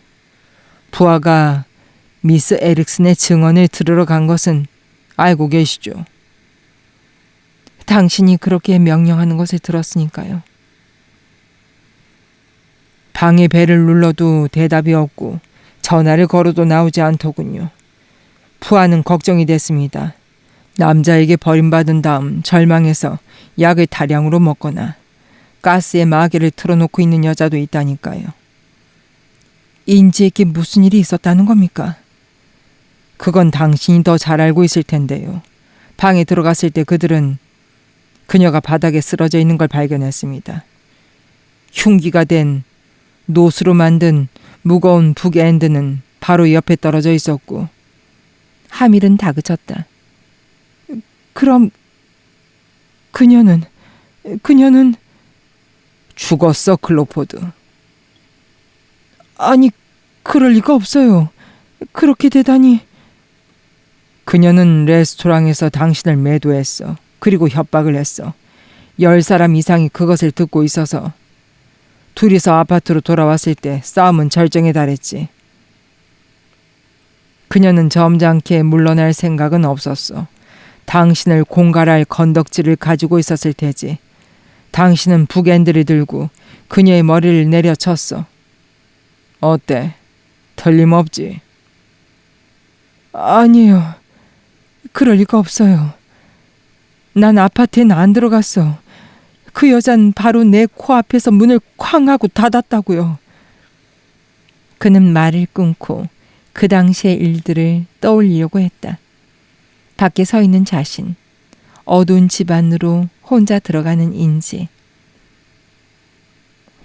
부하가 미스 에릭슨의 증언을 들으러 간 것은 알고 계시죠? 당신이 그렇게 명령하는 것을 들었으니까요. 방에 벨을 눌러도 대답이 없고 전화를 걸어도 나오지 않더군요. 부하는 걱정이 됐습니다. 남자에게 버림받은 다음 절망해서 약을 다량으로 먹거나 가스에 마개를 틀어놓고 있는 여자도 있다니까요. 인지에게 무슨 일이 있었다는 겁니까? 그건 당신이 더 잘 알고 있을 텐데요. 방에 들어갔을 때 그들은 그녀가 바닥에 쓰러져 있는 걸 발견했습니다. 흉기가 된 노수로 만든 무거운 북엔드는 바로 옆에 떨어져 있었고, 하밀은 다그쳤다. 그럼 그녀는 죽었어, 클로포드. 아니, 그럴 리가 없어요. 그렇게 되다니. 그녀는 레스토랑에서 당신을 매도했어. 그리고 협박을 했어. 10사람 이상이 그것을 듣고 있어서 둘이서 아파트로 돌아왔을 때 싸움은 절정에 달했지. 그녀는 점잖게 물러날 생각은 없었어. 당신을 공갈할 건덕지를 가지고 있었을 테지. 당신은 북엔드를 들고 그녀의 머리를 내려쳤어. 어때? 틀림없지? 아니에요. 그럴 리가 없어요. 난 아파트엔 안 들어갔어. 그 여잔 바로 내 코앞에서 문을 쾅 하고 닫았다고요. 그는 말을 끊고 그 당시의 일들을 떠올리려고 했다. 밖에 서 있는 자신, 어두운 집 안으로 혼자 들어가는 인지.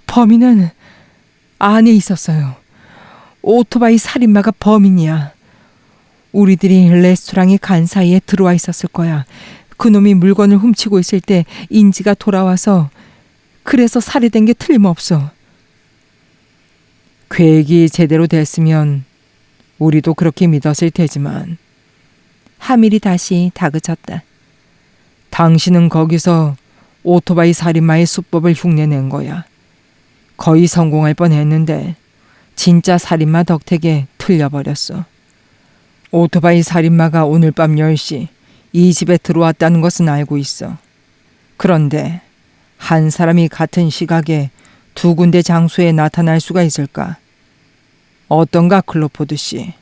범인은 안에 있었어요. 오토바이 살인마가 범인이야. 우리들이 레스토랑에 간 사이에 들어와 있었을 거야. 그놈이 물건을 훔치고 있을 때 인지가 돌아와서 그래서 살해된 게 틀림없어. 계획이 제대로 됐으면 우리도 그렇게 믿었을 테지만. 하밀이 다시 다그쳤다. 당신은 거기서 오토바이 살인마의 수법을 흉내낸 거야. 거의 성공할 뻔했는데 진짜 살인마 덕택에 틀려버렸어. 오토바이 살인마가 오늘 밤 10시 이 집에 들어왔다는 것은 알고 있어. 그런데 한 사람이 같은 시각에 두 군데 장소에 나타날 수가 있을까? 어떤가, 클로포드 씨?